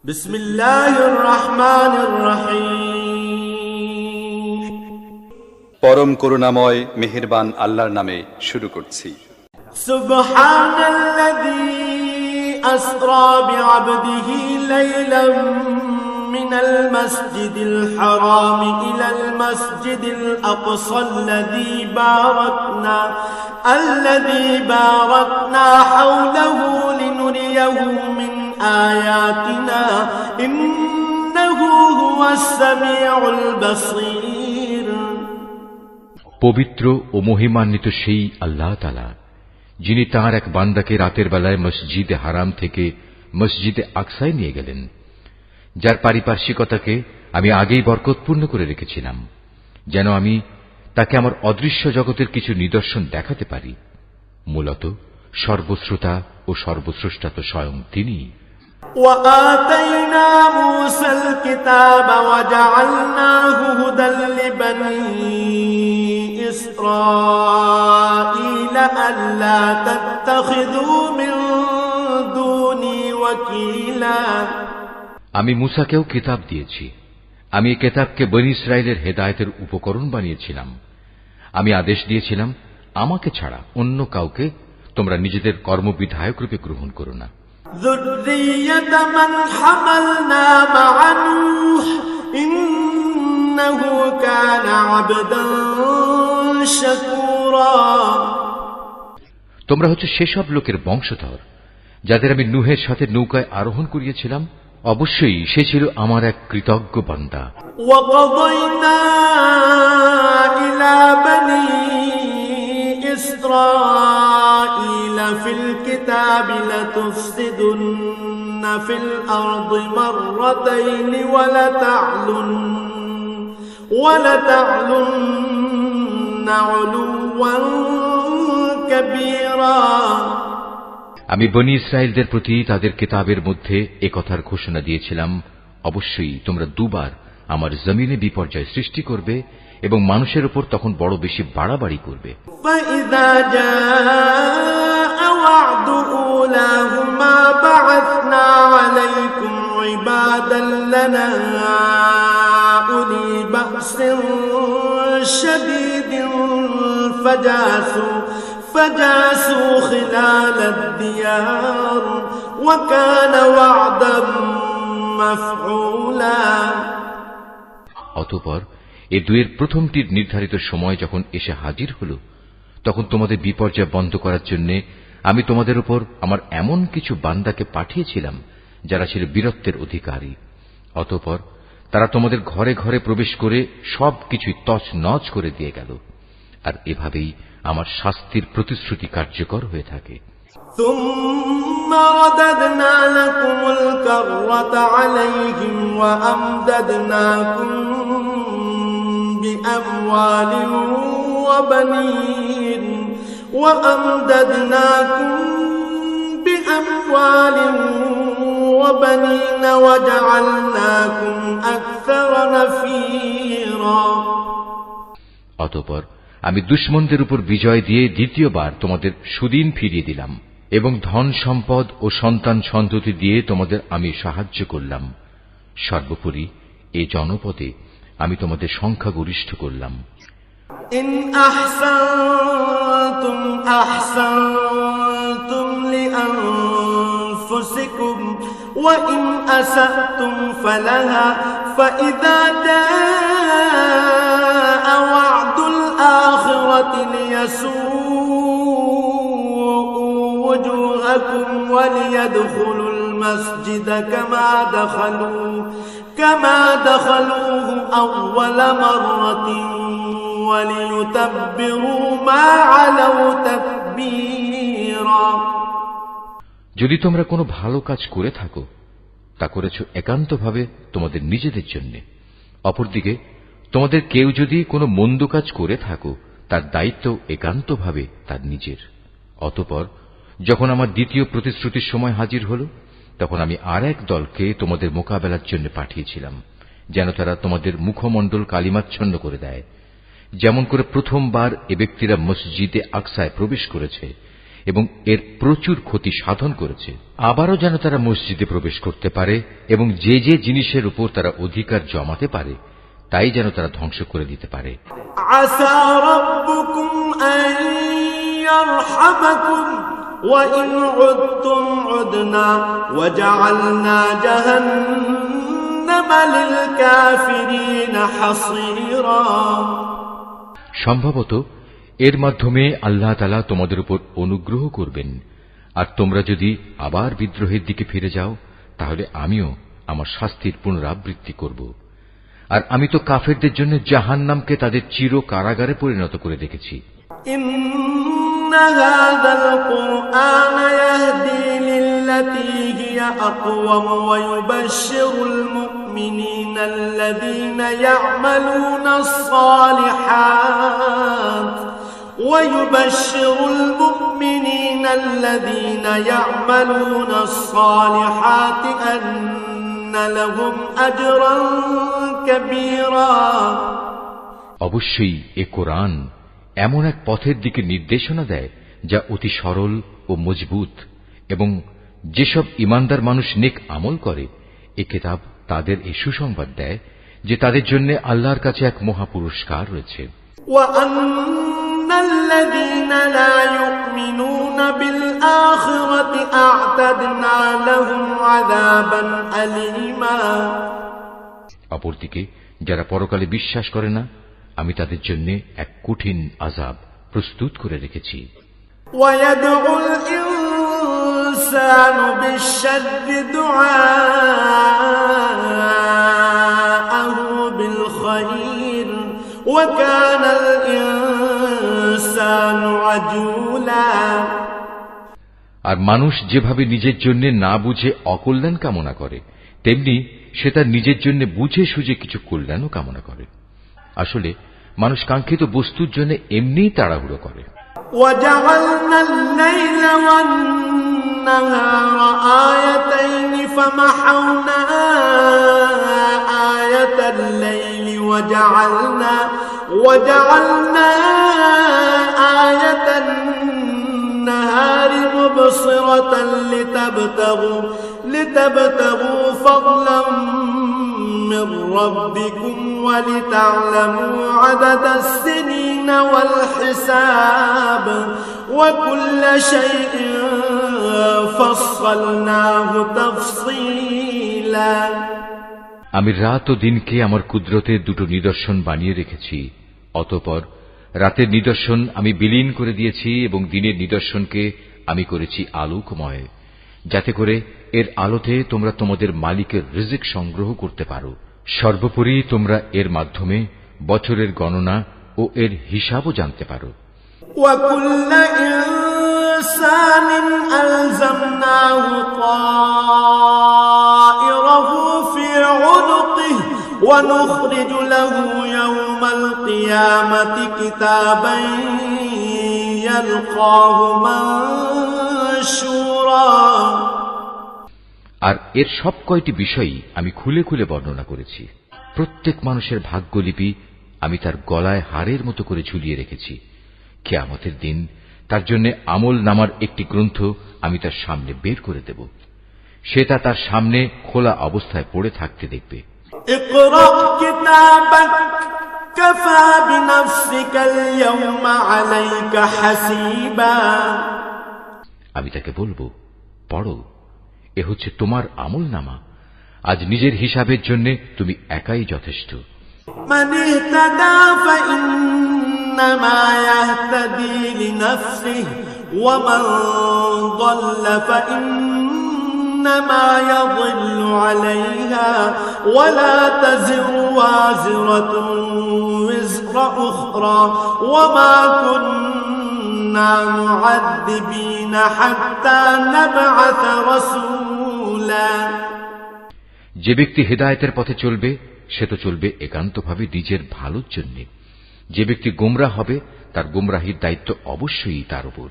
বিসমিল্লাহির রহমানির রহিম। পরম করুণাময় মেহেরবান আল্লাহর নামে শুরু করছি। সুবহানাল্লাযী আসরা বিআবদিহি লাইলাম মিনাল মাসজিদিল হারাম ইলাল মাসজিদিল আকসাল্লাযী বারাকনা হাওলাহু লিনুরিয়াহু মিন আয়াতিনা ইন্নাহু হুয়াস সামিউল বাসীর। পবিত্র ও মহিমান্বিত সেই আল্লাহ তাআলা, যিনি তাঁর এক বান্দাকে রাতের বেলায় মসজিদে হারাম থেকে মসজিদে আকসায় নিয়ে গেলেন, যার পারিপার্শ্বিকতাকে আমি আগেই বরকতপূর্ণ করে রেখেছিলাম, যেন আমি তাকে আমার অদৃশ্য জগতের কিছু নিদর্শন দেখাতে পারি। মূলত সর্বশ্রোতা ও সর্বস্রষ্টা তো স্বয়ং তিনিই। وآتينا موسى الكتاب وجعلناه هدى لبني إسرائيل ألا تتخذوا من دوني وكيلا। আমি মূসাকেও কিতাব দিয়েছি। আমি এই কিতাবকে বনী ইসরায়েলের হেদায়েতের উপকরণ বানিয়েছিলাম। আমি আদেশ দিয়েছিলাম, আমাকে ছাড়া অন্য কাউকে তোমরা নিজেদের কর্মবিধায়ক রূপে গ্রহণ করো না। ذرية من حملنا مع نوح إنه كان عبدا شكورا। তোমরা হচ্ছে সেসব লোকের বংশধর যাদের আমি নূহের সাথে নৌকায় আরোহণ করিয়েছিলাম। অবশ্যই সে ছিল আমার এক কৃতজ্ঞ বান্দা। وقضينا إلى بني إسرائيل في الكتاب لتفسدن في الأرض مرتين ولتعلن علوا كبيرا। আমি বনী ইসরায়েলদের প্রতি তাদের কিতাবের মধ্যে একথার ঘোষণা দিয়েছিলাম, অবশ্যই তোমরা দুবার আমার জমিনে বিপর্যয় সৃষ্টি করবে এবং মানুষের উপর তখন বড় বেশি বাড়াবাড়ি করবে। فإذا جاء وعد أولاهما بعثنا عليكم عبادا لنا أولي بأس شديد فجاسوا خلال الديار وكان وعدا مفعولا। অতঃপর এ দুয়ের প্রথমটির নির্ধারিত সময় যখন এসে হাজির হল, তখন তোমাদের বিপর্যয় বন্ধ করার জন্য আমি তোমাদের উপর আমার এমন কিছু বান্দাকে পাঠিয়েছিলাম যারা ছিল বীরত্বের অধিকারী। অতঃপর তারা তোমাদের ঘরে ঘরে প্রবেশ করে সবকিছুই তছনছ করে দিয়ে গেল। আর এভাবেই আমার শাস্তির প্রতিশ্রুতি কার্যকর হয়ে থাকে। ثم رددنا لكم الكرة عليهم وأمددناكم بأموال وبنين وجعلناكم أكثر نفيرا। অতঃপর আমি দুশমনদের উপর বিজয় দিয়ে দ্বিতীয়বার তোমাদের সুদিন ফিরিয়ে দিলাম এবং ধন সম্পদ ও সন্তান সন্ততি দিয়ে তোমাদের আমি সাহায্য করলাম। সর্বোপরি এ জনপদে আমি তোমাদের সংখ্যাগরিষ্ঠ করলাম। ইন আহসানতুম আহসানতুম লিআনফুসিকুম ওয়া ইন আসাতুম ফালাহা ফাইযা জাআ ওয়া'দুল আখিরাতি লিয়াসুউ وجوهكم وليدخلوا المسجد كما دخلوه أول مرة وليتبروا ما علوا تتبيرا। যদি তোমরা কোনো ভালো কাজ করে থাকো, তা করেছ একান্তভাবে তোমাদের নিজেদের জন্য। অপরদিকে তোমাদের কেউ যদি কোনো মন্দ কাজ করে থাকো, তার দায়িত্ব একান্তভাবে তার নিজের। অতঃপর যখন আমার দ্বিতীয় প্রতিশ্রুতির সময় হাজির হল, তখন আমি আর এক দলকে তোমাদের মোকাবেলার জন্য পাঠিয়েছিলাম, যেন তারা তোমাদের মুখমণ্ডল কালিমাচ্ছন্ন করে দেয়। যেমন করে প্রথমবার এ ব্যক্তিরা মসজিদে আকসায় প্রবেশ করেছে এবং এর প্রচুর ক্ষতি সাধন করেছে। আবারও যেন তারা মসজিদে প্রবেশ করতে পারে এবং যে যে জিনিসের উপর তারা অধিকার জমাতে পারে তাই যেন তারা ধ্বংস করে দিতে পারে। আসা রাব্বুকুম আন ইয়ারহামাকুম ওয়া ইন উদতুম উদনা ওয়া জাআলনা জাহান্নামা লিল কাফিরিনা হাসীরা। সম্ভবত এর মাধ্যমে আল্লাহ তাআলা তোমাদের উপর অনুগ্রহ করবেন, আর তোমরা যদি আবার বিদ্রোহের দিকে ফিরে যাও তাহলে আমিও আমার শাস্তির পুনরাবৃত্তি করব। আর আমি তো কাফেরদের জন্য জাহান্নামকে তাদের চির কারাগারে পরিণত করে রেখেছি। ইন্না হাযাল কুরআন ইয়াহদি লিল্লাতী হিয়া আকওয়াম ওয়া ইউবাশশিরুল মুমিনিনা আল্লাযীনা ইয়া'মালুনাস সালিহাত ويبشر المؤمنين الذين يعملون الصالحات أن لهم أجرا كبيرا। অবশ্যই এ কোরআন এমন এক পথের দিকে নির্দেশনা দেয় যা অতি সরল ও মজবুত, এবং যেসব ঈমানদার মানুষ নেক আমল করে এ কিতাব তাদের এই সুসংবাদ দেয় যে তাদের জন্য আল্লাহর কাছে এক মহা পুরস্কার রয়েছে। الذين لا يؤمنون بالآخرة أعتدنا لهم عذابا أليما। অপরদিকে যারা পরকালে বিশ্বাস করে না আমি তাদের জন্য এক কঠিন আযাব প্রস্তুত করে রেখেছি। ويدعو الإنسان بالشر دعاءه بالخير وكان الإنسان عجولا। আর মানুষ যেভাবে নিজের জন্য না বুঝে অকল্যাণ কামনা করে তেমনি সে তার নিজের জন্য বুঝে সুঝে কিছু কল্যাণও কামনা করে। আসলে মানুষ কাঙ্ক্ষিত বস্তুর জন্য এমনিই তাড়াহুড়ো করে। وجعلنا الليل والنهار آيتين فمحونا آية الليل وجعلنا آية النهار مبصرة لتبتغوا فضلا من ربكم ولتعلموا عدد السنين والحساب وكل شيء فصلناه تفصيلا। আমি রাত ও দিনকে আমার কুদরতের দুটো নিদর্শন বানিয়ে রেখেছি, অতঃপর রাতের নিদর্শন আমি বিলীন করে দিয়েছি এবং দিনের নিদর্শনকে আমি করেছি আলোকময়, যাতে করে এর আলোতে তোমরা তোমাদের মালিকের রিজিক সংগ্রহ করতে পারো। সর্বোপরি তোমরা এর মাধ্যমে বছরের গণনা ও এর হিসাবও জানতে পারো। وَكُلَّ إِنسَانٍ أَلْزَمْنَاهُ طَائِرَهُ فِي عُنُقِهِ وَنُخْرِجُ لَهُ يَوْمَ الْقِيَامَةِ كِتَابًا يَلْقَاهُ مَنشُورًا। আর এর সব কয়টি বিষয়ই আমি খুলে খুলে বর্ণনা করেছি। প্রত্যেক মানুষের ভাগ্যলিপি আমি তার গলায় হারের মতো করে ঝুলিয়ে রেখেছি। কিয়ামতের দিন তার জন্য আমল নামার একটি গ্রন্থ আমি তার সামনে বের করে দেব। সে তা তার সামনে খোলা অবস্থায় পড়ে থাকতে দেখবে। ইকরা কিতাবাক কাফা বিনাফসিকা আল-ইয়াওমা আলাইকা হাসিবা। আমি তাকে বলবো, পড়ো, এ হচ্ছে তোমার আমল নামা, আজ নিজের হিসাবের জন্য তুমি একাই যথেষ্ট। মান ইহতাদা فإنما يهتدي لنفسه ومن ضل فإنما يضل عليها ولا تزر وازرة وزر أخرى وما كنا معذبين حتى نبعث رسولا। যে ব্যক্তি হেদায়েতের পথে চলবে সে তো চলবে একান্তভাবে নিজের ভালোর জন্য। যে ব্যক্তি গোমরাহ হবে তার গোমরাহির দায়িত্ব অবশ্যই তার উপর।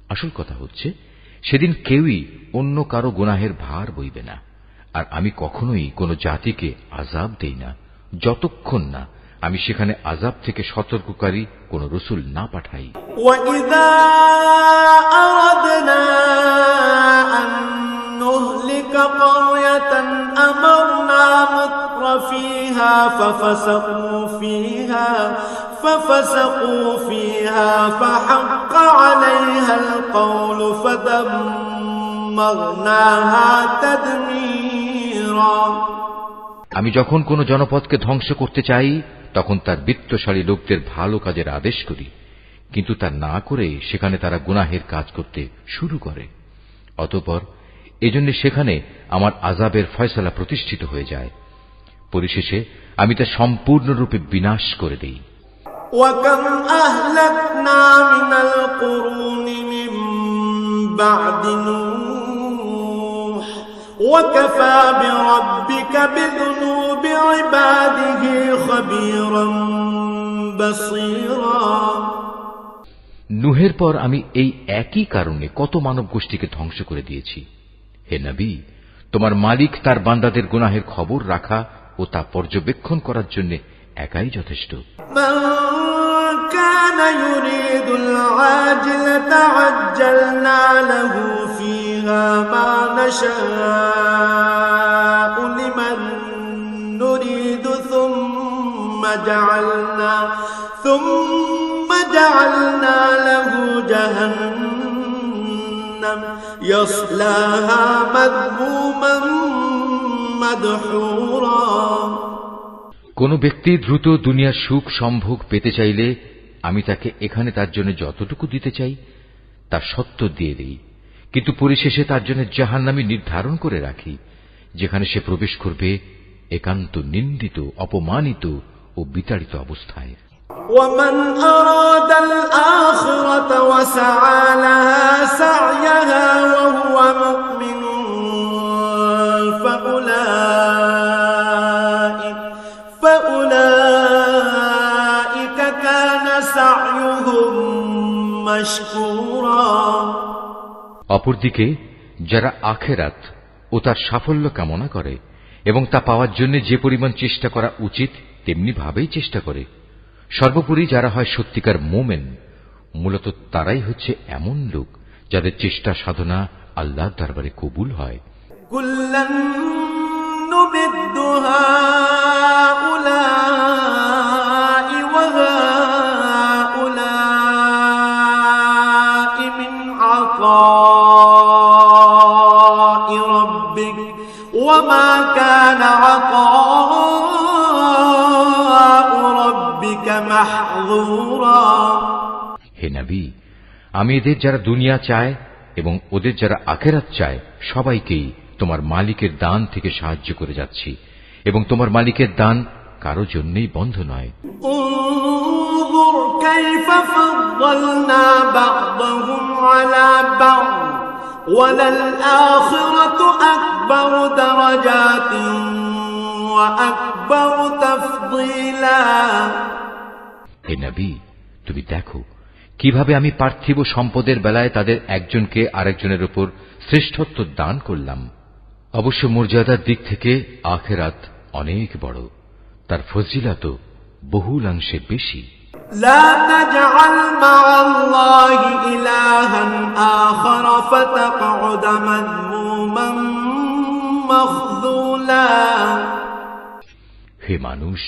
আসল কথা হচ্ছে সেদিন কেউই অন্য কারো গুনাহের ভার বইবে না। আর আমি কখনোই কোনো জাতিকে আযাব দেই না যতক্ষণ না আমি সেখানে আযাব থেকে সতর্ককারী কোন রাসূল না পাঠাই। وَإِذَا أَرَدْنَا أَن نُّهْلِكَ قَرْيَةً أَمَرْنَا مُتْرَفِيهَا فَفَسَقُوا فِيهَا فَحَقَّ عَلَيْهَا الْقَوْلُ فَدَمَّرْنَاهَا تَدْمِيرًا। আমি যখন কোন জনপদকে ধ্বংস করতে চাই তখন তার বিত্তশালী লোকদের ভালো কাজের আদেশ করি, কিন্তু তা না করে সেখানে তারা গুনাহের কাজ করতে শুরু করে। অতঃপর এজন্য সেখানে আমার আযাবের ফয়সালা প্রতিষ্ঠিত হয়ে যায়। পরিশেষে আমি তা সম্পূর্ণরূপে বিনাশ করে দেই। وَكَمْ أَهْلَكْنَا مِنَ الْقُرُونِ مِنْ بَعْدِ نُوحٍ وَكَفَى بِرَبِّكَ بِذُنُوبِ عِبَادِهِ خَبِيرًا بَصِيرًا। নূহের পর আমি এই একই কারণে কত মানব গোষ্ঠীকে ধ্বংস করে দিয়েছি। হে নবী, তোমার মালিক তার বান্দাদের গুনাহের খবর রাখা ও তা পর্যবেক্ষণ করার জন্য একাই যথেষ্ট। من كان يريد العاجلة عجلنا له فيها ما نشاء لمن نريد ثم جعلنا له جهنم يصلاها مذموما مدحورا। কোন ব্যক্তি দ্রুত দুনিয়ার সুখ সম্ভোগ পেতে চাইলে আমি তাকে এখানে তার জন্য যতটুকু দিতে চাই তার সত্ত্ব দিয়ে দেই, কিন্তু পরিশেষে তার জন্য জাহান্নামী নির্ধারণ করে রাখি, যেখানে সে প্রবেশ করবে একান্ত নিন্দিত, অপমানিত ও বিতাড়িত অবস্থায়। ومن أراد الآخرة وسعى لها سعيها وهو مؤمن فأولئك كان سعيهم مشكورا। অপরদিকে যারা আখিরাত ও তার সাফল্য কামনা করে এবং তা পাওয়ার জন্য যে পরিমাণ চেষ্টা করা উচিত তেমনি ভাবেই চেষ্টা করে, সর্বোপরি যারা হয় সত্যিকার মোমেন, মূলত তারাই হচ্ছে এমন লোক যাদের চেষ্টা সাধনা আল্লাহর দরবারে কবুল হয়। কুল্লান নুমিদ্দু হাউলাই ওয়া হাউলাই মিন আতাই রাব্বিক ওয়া মা কানা হে নবী, আমি এদের যারা দুনিয়া চায় এবং ওদের যারা আখিরাত চায় সবাইকেই তোমার মালিকের দান থেকে সাহায্য করে যাচ্ছি, এবং তোমার মালিকের দান কারো জন্যই বন্ধ নয়। انظر كيف فضلنا بعضهم على بعض وللآخرة أكبر درجات وأكبر تفضيلا। হে নবী, তুমি দেখো কিভাবে আমি পার্থিব সম্পদের বেলায় তাদের একজনকে আরেকজনের উপর শ্রেষ্ঠত্ব দান করলাম। অবশ্য মর্যাদার দিক থেকে আখিরাত অনেক বড়, তার ফজিলত বহুলাংশে বেশি। لا تجعل مع الله إلها آخر فتقعد مذموما مخذولا। হে মানুষ,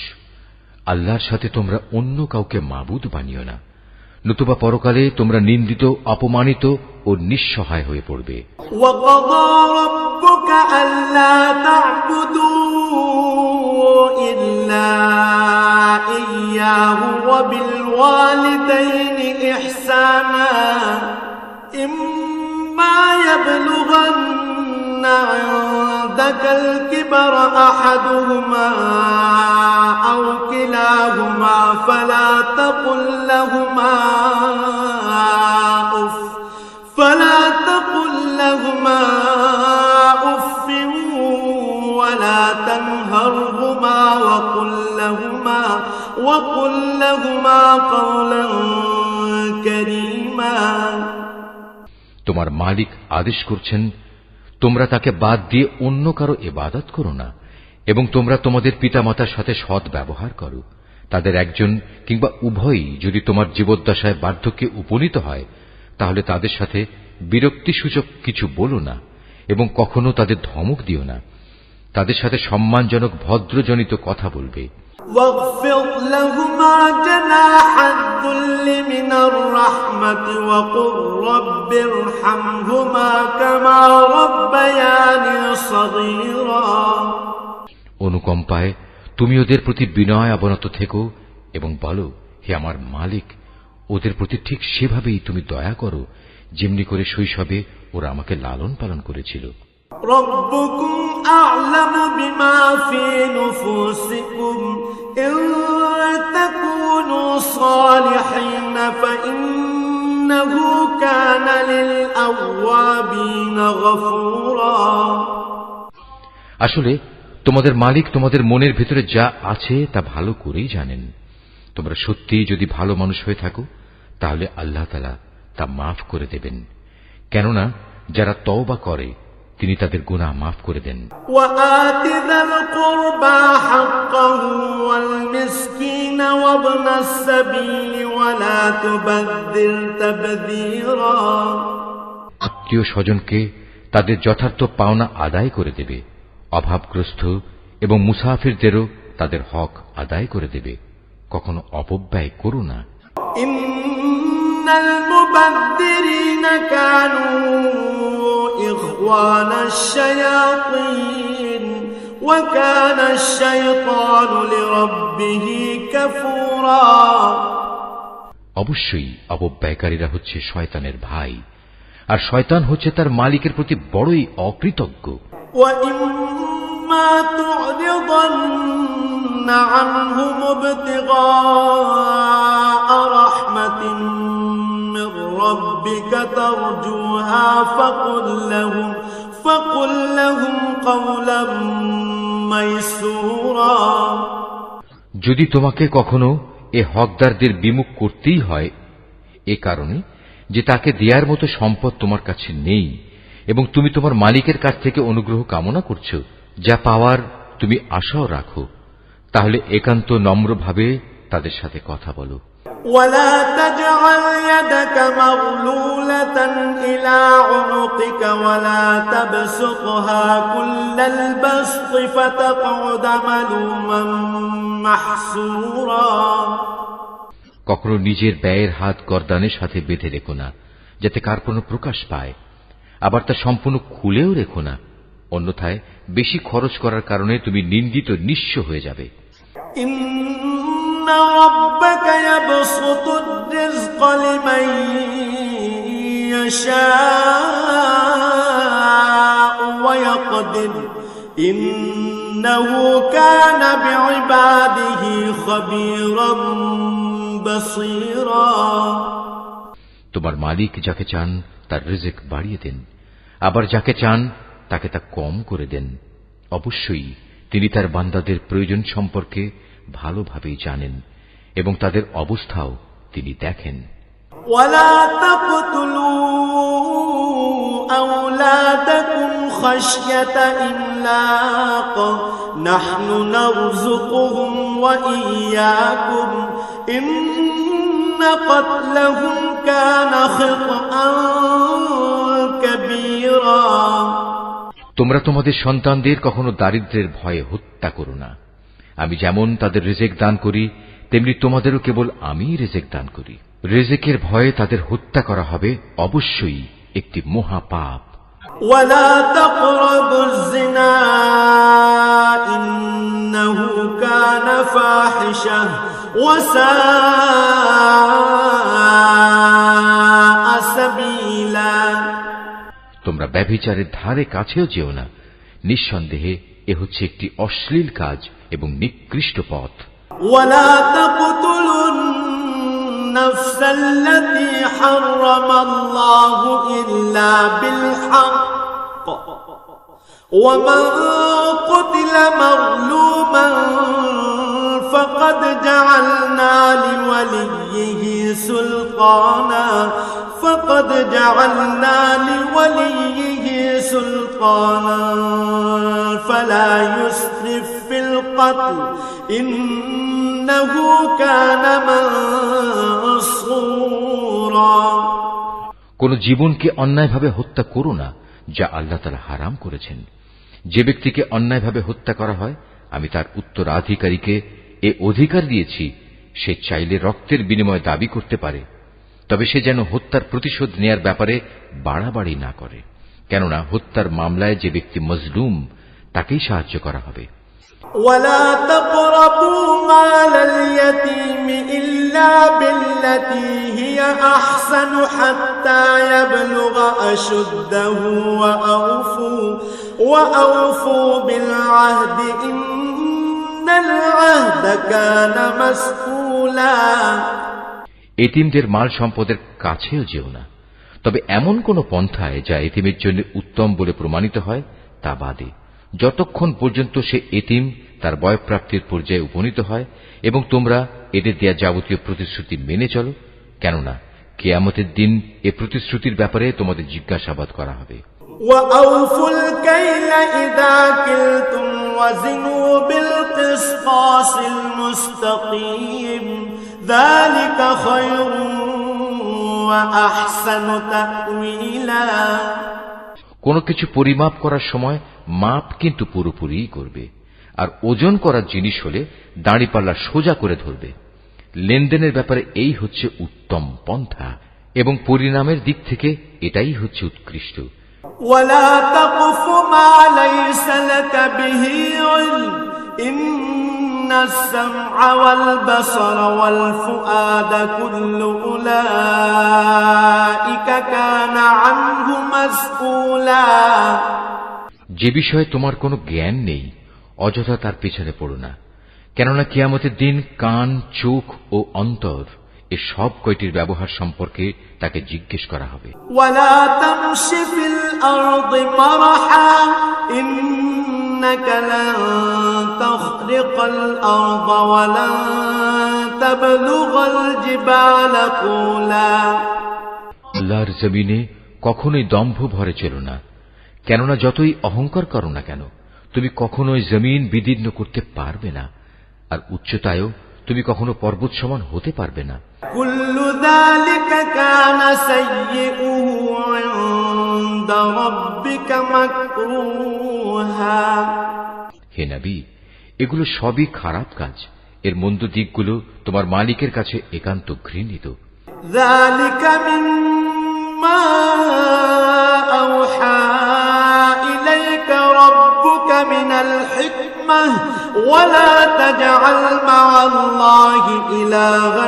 আল্লাহর সাথে তোমরা অন্য কাউকে মাবুদ বানিও না, নতুবা পরকালে তোমরা নিন্দিত, অপমানিত ও নিঃসহায় হয়ে পড়বে। وَقَضَى رَبُّكَ أَلَّا تَعْبُدُوا إِلَّا إِيَّاهُ وَبِالْوَالِدَيْنِ إِحْسَانًا إِمَّا يَبْلُغَنَّ عِندَكَ الْكِبَرَ أَحَدُهُمَا أَوْ كِلَاهُمَا فَلَا تَقُل لَّهُمَا أُفٍّ ولا تنهرهما وقل لهما قولا كريما। তোমার মালিক আদেশ করছেন, তোমরা তাকে বাদ দিয়ে অন্য কারো ইবাদত করো না, এবং তোমরা তোমাদের পিতামাতার সাথে সৎ ব্যবহার করো, তাদের একজন কিংবা উভয়ই যদি তোমার জীবদ্দশায় বার্ধক্যে উপনীত হয়, তাহলে তাদের সাথে বিরক্তিসূচক কিছু বলো না এবং কখনো তাদের ধমক দিও না। তাদের সাথে সম্মানজনক ভদ্রজনিত কথা বলবে। واخفض لهما جناح الذل من الرحمة وقل رب ارحمهما كما ربياني صغيرا। অনুকম্পায় তুমি ওদের প্রতি বিনয় অবনত থেকো এবং বলো, হে আমার মালিক, ওদের প্রতি ঠিক সেভাবেই তুমি দয়া করো যেমনি করে শৈশবে ওরা আমাকে লালন পালন করেছিল। ربكم أعلم بما في نفوسكم إن تكونوا صالحين فإنه كان للأوابين غفورا। আসলে তোমাদের মালিক তোমাদের মনের ভিতরে যা আছে তা ভালো করেই জানেন। তোমরা সত্যিই যদি ভালো মানুষ হয়ে থাকো তাহলে আল্লাহ তাআলা তা মাফ করে দেবেন, কেননা যারা তওবা করে তিনি তাদের গুনাহ মাফ করে দেন। وآت ذا القربى حقه والمسكين وابن السبيل ولا تبذر تبذيرا। আত্মীয় স্বজনকে তাদের যথার্থ পাওনা আদায় করে দেবে, অভাবগ্রস্ত এবং মুসাফিরদেরও তাদের হক আদায় করে দেবে, কখনো অপব্যয় করো না। ইন্নাল মুবাদদিরিনা কানু ইখওয়ানাশ শায়াতিন ওয়া কানাশ শাইতানু লিরাব্বিহি কাফুরা। অবশ্যই অপব্যয়কারীরা হচ্ছে শয়তানের ভাই, আর শয়তান হচ্ছে তার মালিকের প্রতি বড়ই অকৃতজ্ঞ। وَإِمَّا تُعْرِضَنَّ عَنْهُمُ ابْتِغَاءَ رَحْمَةٍ مِّن رَّبِّكَ تَرْجُوهَا فَقُل لَّهُمْ قَوْلًا مَّيْسُورًا। যদি তোমাকে কখনো এ হকদারদের বিমুখ করতেই হয়, এ কারণে যে তাকে দেয়ার মতো সম্পদ তোমার কাছে নেই এবং তুমি তোমার মালিকের কাছ থেকে অনুগ্রহ কামনা করছো, যা পাওয়ার তুমি আশাও রাখো, তাহলে একান্ত নম্রভাবে তাদের সাথে কথা বলো। ولا تجعل يدك مغلولة إلى عنقك ولا تبسطها كل البسط فتقعد ملوما محسورا। কখনো নিজের ব্যয়ের হাত গর্দানের সাথে বেঁধে রেখো না, যাতে কার কোনো প্রকাশ পায়, আবার তা সম্পূর্ণ খুলেও রেখো না, অন্যথায় বেশি খরচ করার কারণে তুমি নিন্দিত নিঃস্ব হয়ে যাবে। ইন্না রাব্বাকা ইয়াবসুতুর রিজকা লিমান ইয়াশাউ ওয়া ইয়াকদির ইন্নাহু কানা বিইবাদিহি খাবীরাম বাসীরা। তোমার মালিক যাকে চান তার রিজিক বাড়িয়ে দেন, আবার যাকে চান তাকে তা কম করে দেন। অবশ্যই তিনি তার বান্দাদের প্রয়োজন সম্পর্কে ভালোভাবেই জানেন এবং তাদের অবস্থাও তিনি দেখেন। ওয়ালা তাকতুলু আওলাদাকুম খাশয়াতা ইমলাক নাহনু নারযুকুহুম ওয়া ইয়্যাকুম ইন্না ক্বাতলাহুম কানা খিতআন কাবীরা। তোমরা তোমাদের সন্তানদের কখনো দারিদ্র্যের ভয়ে হত্যা করো না। আমি যেমন তাদের রিজিক দান করি, তেমনি তোমাদেরও কেবল আমিই রিজিক দান করি। রিজিকের ভয়ে তাদের হত্যা করা হবে অবশ্যই একটি মহাপাপ। ওয়ালা তাকরাবুজ জিনা ইন্নাহু কানা ফাহিশাহ ওয়া সাআ সাবিলা। তোমরা ব্যভিচারের ধারে কাছেও যেও না, নিঃসন্দেহে এ হচ্ছে একটি অশ্লীল কাজ এবং নিকৃষ্ট পথ। ওয়ালা তাকতুলুন নাফসাল্লাতী হারামাল্লাহু ইল্লা বিল হক ওয়া মান কুতিলা মাযলুমান ফাকাদ জাআলনা লিওয়ালিয়্যিহি সুলতানা فقد جعلنا لوليه سلطانا فلا يسرف في القتل إنه كان منصورا। কোন জীবনকে অন্যায়ভাবে হত্যা করো না যা আল্লাহ তাআলা হারাম করেছেন। যে ব্যক্তিকে অন্যায়ভাবে হত্যা করা হয় আমি তার উত্তরাধিকারীকে এ অধিকার দিয়েছি সে চাইলে রক্তের বিনিময়ে দাবি করতে পারে, তবে সে যেন হত্যার প্রতিশোধ নেয়ার ব্যাপারে বাড়াবাড়ি না করে, কেননা হত্যার মামলায় যে ব্যক্তি মজলুম তাকেই সাহায্য করা হবে। ولا تقربوا مال اليتيم إلا بالتي هي أحسن حتى يبلغ أشده وأوفوا بالعهد إن العهد كان مسؤولا। এতিমদের মাল সম্পদের কাছেও যেও না, তবে এমন কোন পন্থায় যা এতিমের জন্য উত্তম বলে প্রমাণিত হয় তা বাদে, যতক্ষণ পর্যন্ত সে এতিম তার বয়ঃপ্রাপ্তির পর্যায়ে উপনীত হয়, এবং তোমরা এদের দেয়া যাবতীয় প্রতিশ্রুতি মেনে চলো, কেননা কিয়ামতের দিন এ প্রতিশ্রুতির ব্যাপারে তোমাদের জিজ্ঞাসাবাদ করা হবে। وَأَوْفُوا الْكَيْلَ إِذَا كِلْتُمْ وَزِنُوا بِالْقِسْطَاسِ الْمُسْتَقِيمِ ذَلِكَ خَيْرٌ وَأَحْسَنُ تَأْوِيلًا। কোন কিছু পরিমাপ করার সময় মাপ কিন্তু পুরোপুরিই করবে, আর ওজন করার জিনিস হলে দাঁড়িপাল্লা সোজা করে ধরবে। লেনদেনের ব্যাপারে এই হচ্ছে উত্তম পন্থা, এবং পরিণামের দিক থেকে এটাই হচ্ছে উৎকৃষ্ট। ولا تقف ما ليس لك به علم إن السمع والبصر والفؤاد كل أولئك كان عنه مسؤولا। যে বিষয়ে তোমার কোনো জ্ঞান নেই অযথা তার পেছনে পড়ো না, কেননা কিয়ামতের দিন কান, চোখ ও অন্তর এ সব কয়টির ব্যবহার সম্পর্কে তাকে জিজ্ঞেস করা হবে। ولا تمش في الأرض مرحا إنك لن تخرق الأرض ولن تبلغ الجبال طولا। আল্লাহর জমিনে কখনোই দম্ভ ভরে চলো না, কেননা যতই অহংকার করো না কেন তুমি কখনোই জমিন বিদীর্ণ করতে পারবে না, আর উচ্চতায়ও তুমি কখনো পর্বত সমান হতে পারবে না। كل ذلك كان سيئه عند ربك مكروها। হে নবী, এগুলো সবই খারাপ কাজ, এর মন্দ দিকগুলো তোমার মালিকের কাছে একান্ত ঘৃণিত। ذلك مما أوحى إليك ربك من الحكمة ولا تجعل مع الله إلها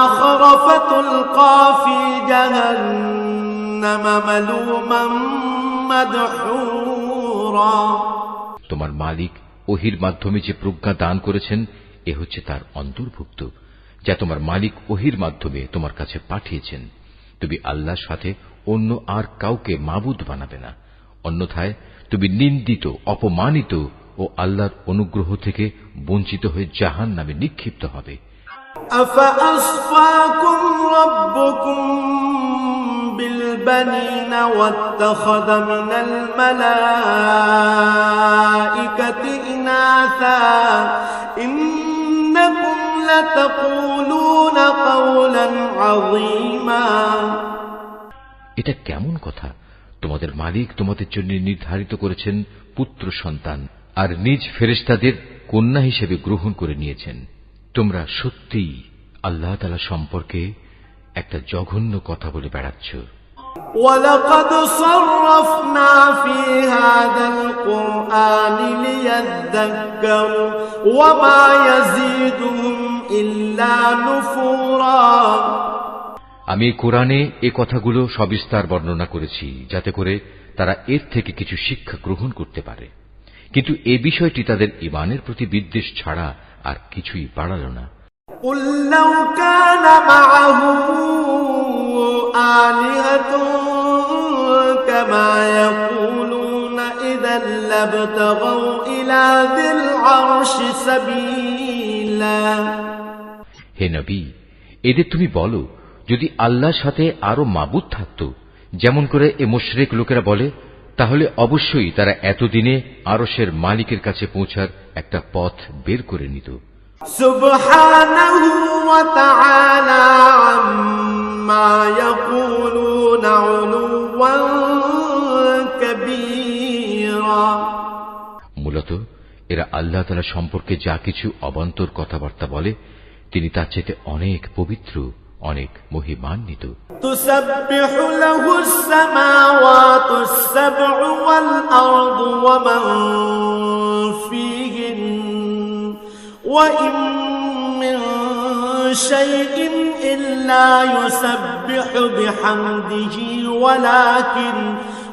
آخر فتلقى في جهنم ملوما مدحورا। তোমার মালিক ওহির মাধ্যমে যে প্রজ্ঞা দান করেছেন এ হচ্ছে তার অন্তর্ভুক্ত, যা তোমার মালিক ওহির মাধ্যমে তোমার কাছে পাঠিয়েছেন। তুমি আল্লাহর সাথে অন্য আর কাউকে মাবুদ বানাবে না, অন্যথায় তুমি নিন্দিত, অপমানিত ও আল্লাহর অনুগ্রহ থেকে বঞ্চিত হয়ে জাহান্নামে নিক্ষিপ্ত হবে। أفأصفاكم ربكم بالبنين واتخذ من الملائكة إناثا إنكم لتقولون قولا عظيما। এটা কেমন কথা? তোমাদের মালিক তোমাদের জন্য নির্ধারিত করেছেন পুত্র সন্তান, আর নিজ ফেরেশতাদের কন্যা হিসেবে গ্রহণ করে নিয়েছেন। তোমরা সত্যিই আল্লাহ তাআলা সম্পর্কে একটা জঘন্য কথা বলে বেড়াচ্ছ। وَلَقَدْ صَرَّفْنَا فِي هَذَا الْقُرْآنِ لِيَذَّكَّرُوا وَمَا يَزِيدُهُمْ إِلَّا نُفُورًا। আমি কোরআনে এ কথাগুলো সবিস্তার বর্ণনা করেছি যাতে করে তারা এর থেকে কিছু শিক্ষা গ্রহণ করতে পারে, কিন্তু এ বিষয়টি তাদের ঈমানের প্রতি বিদ্বেষ ছাড়া আর কিছুই বাড়াল না। قُل لَّوْ كَانَ مَعَهُ آلِهَةٌ كَمَا يَقُولُونَ إِذًا لَّابْتَغَوْا إِلَى ذِي الْعَرْشِ سَبِيلًا। হে নবী, এদের তুমি বলো, যদি আল্লাহর সাথে আরো মাবুদ থাকত, যেমন করে এ মুশরিক লোকেরা বলে, তাহলে অবশ্যই তারা এতদিনে আরশের মালিকের কাছে পৌঁছার একটা পথ বের করে নিত। সুবহানাহু ওয়া তাআলা আম্মা ইয়াকুলুনা উলুওয়ান কাবীরা। মূলত এরা আল্লাহ তাআলা সম্পর্কে যা কিছু অবান্তর কথাবার্তা বলে তিনি তার চেয়ে অনেক পবিত্র, অনেক মহিমান্বিত। তুসাব্বিহু লাহুস সামাওয়াতুস সাব'উ ওয়াল আরদু ওয়া মান ফীহিন ওয়া ইন মিন শাইইন ইল্লা ইউসাব্বিহু বিহামদিহি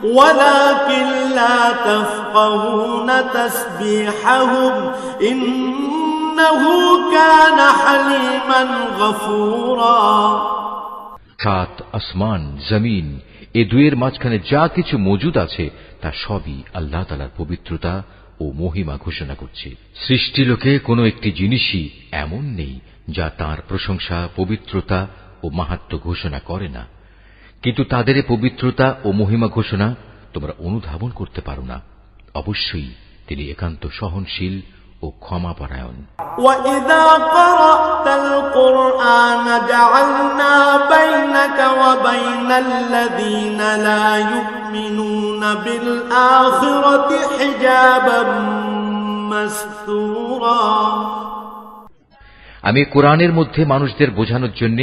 ওয়ালাকিন লা তাফকাহুনা তাসবিহাহুম ইন্নাহু কানা হালিমান গফুরা। সাত আসমান, জমিন, এ দুয়ের মাঝখানে যা কিছু মজুদ আছে তা সবই আল্লাহ তাআলার পবিত্রতা ও মহিমা ঘোষণা করছে। সৃষ্টিলোকে কোনো একটি জিনিসই এমন নেই যা তার প্রশংসা, পবিত্রতা ও মাহাত্ম্য ঘোষণা করে না, কিন্তু তাদের পবিত্রতা ও মহিমা ঘোষণা তোমরা অনুধাবন করতে পারো না। অবশ্যই তিনি একান্ত সহনশীল ও ক্ষমাপরায়ণ। وَإِذَا قَرَأْتَ الْقُرْآنَ جَعَلْنَا بَيْنَكَ وَبَيْنَ الَّذِينَ لَا يُؤْمِنُونَ بِالْآخِرَةِ حِجَابًا مَسْتُورًا। আমি কোরআনের মধ্যে মানুষদের বোঝানোর জন্য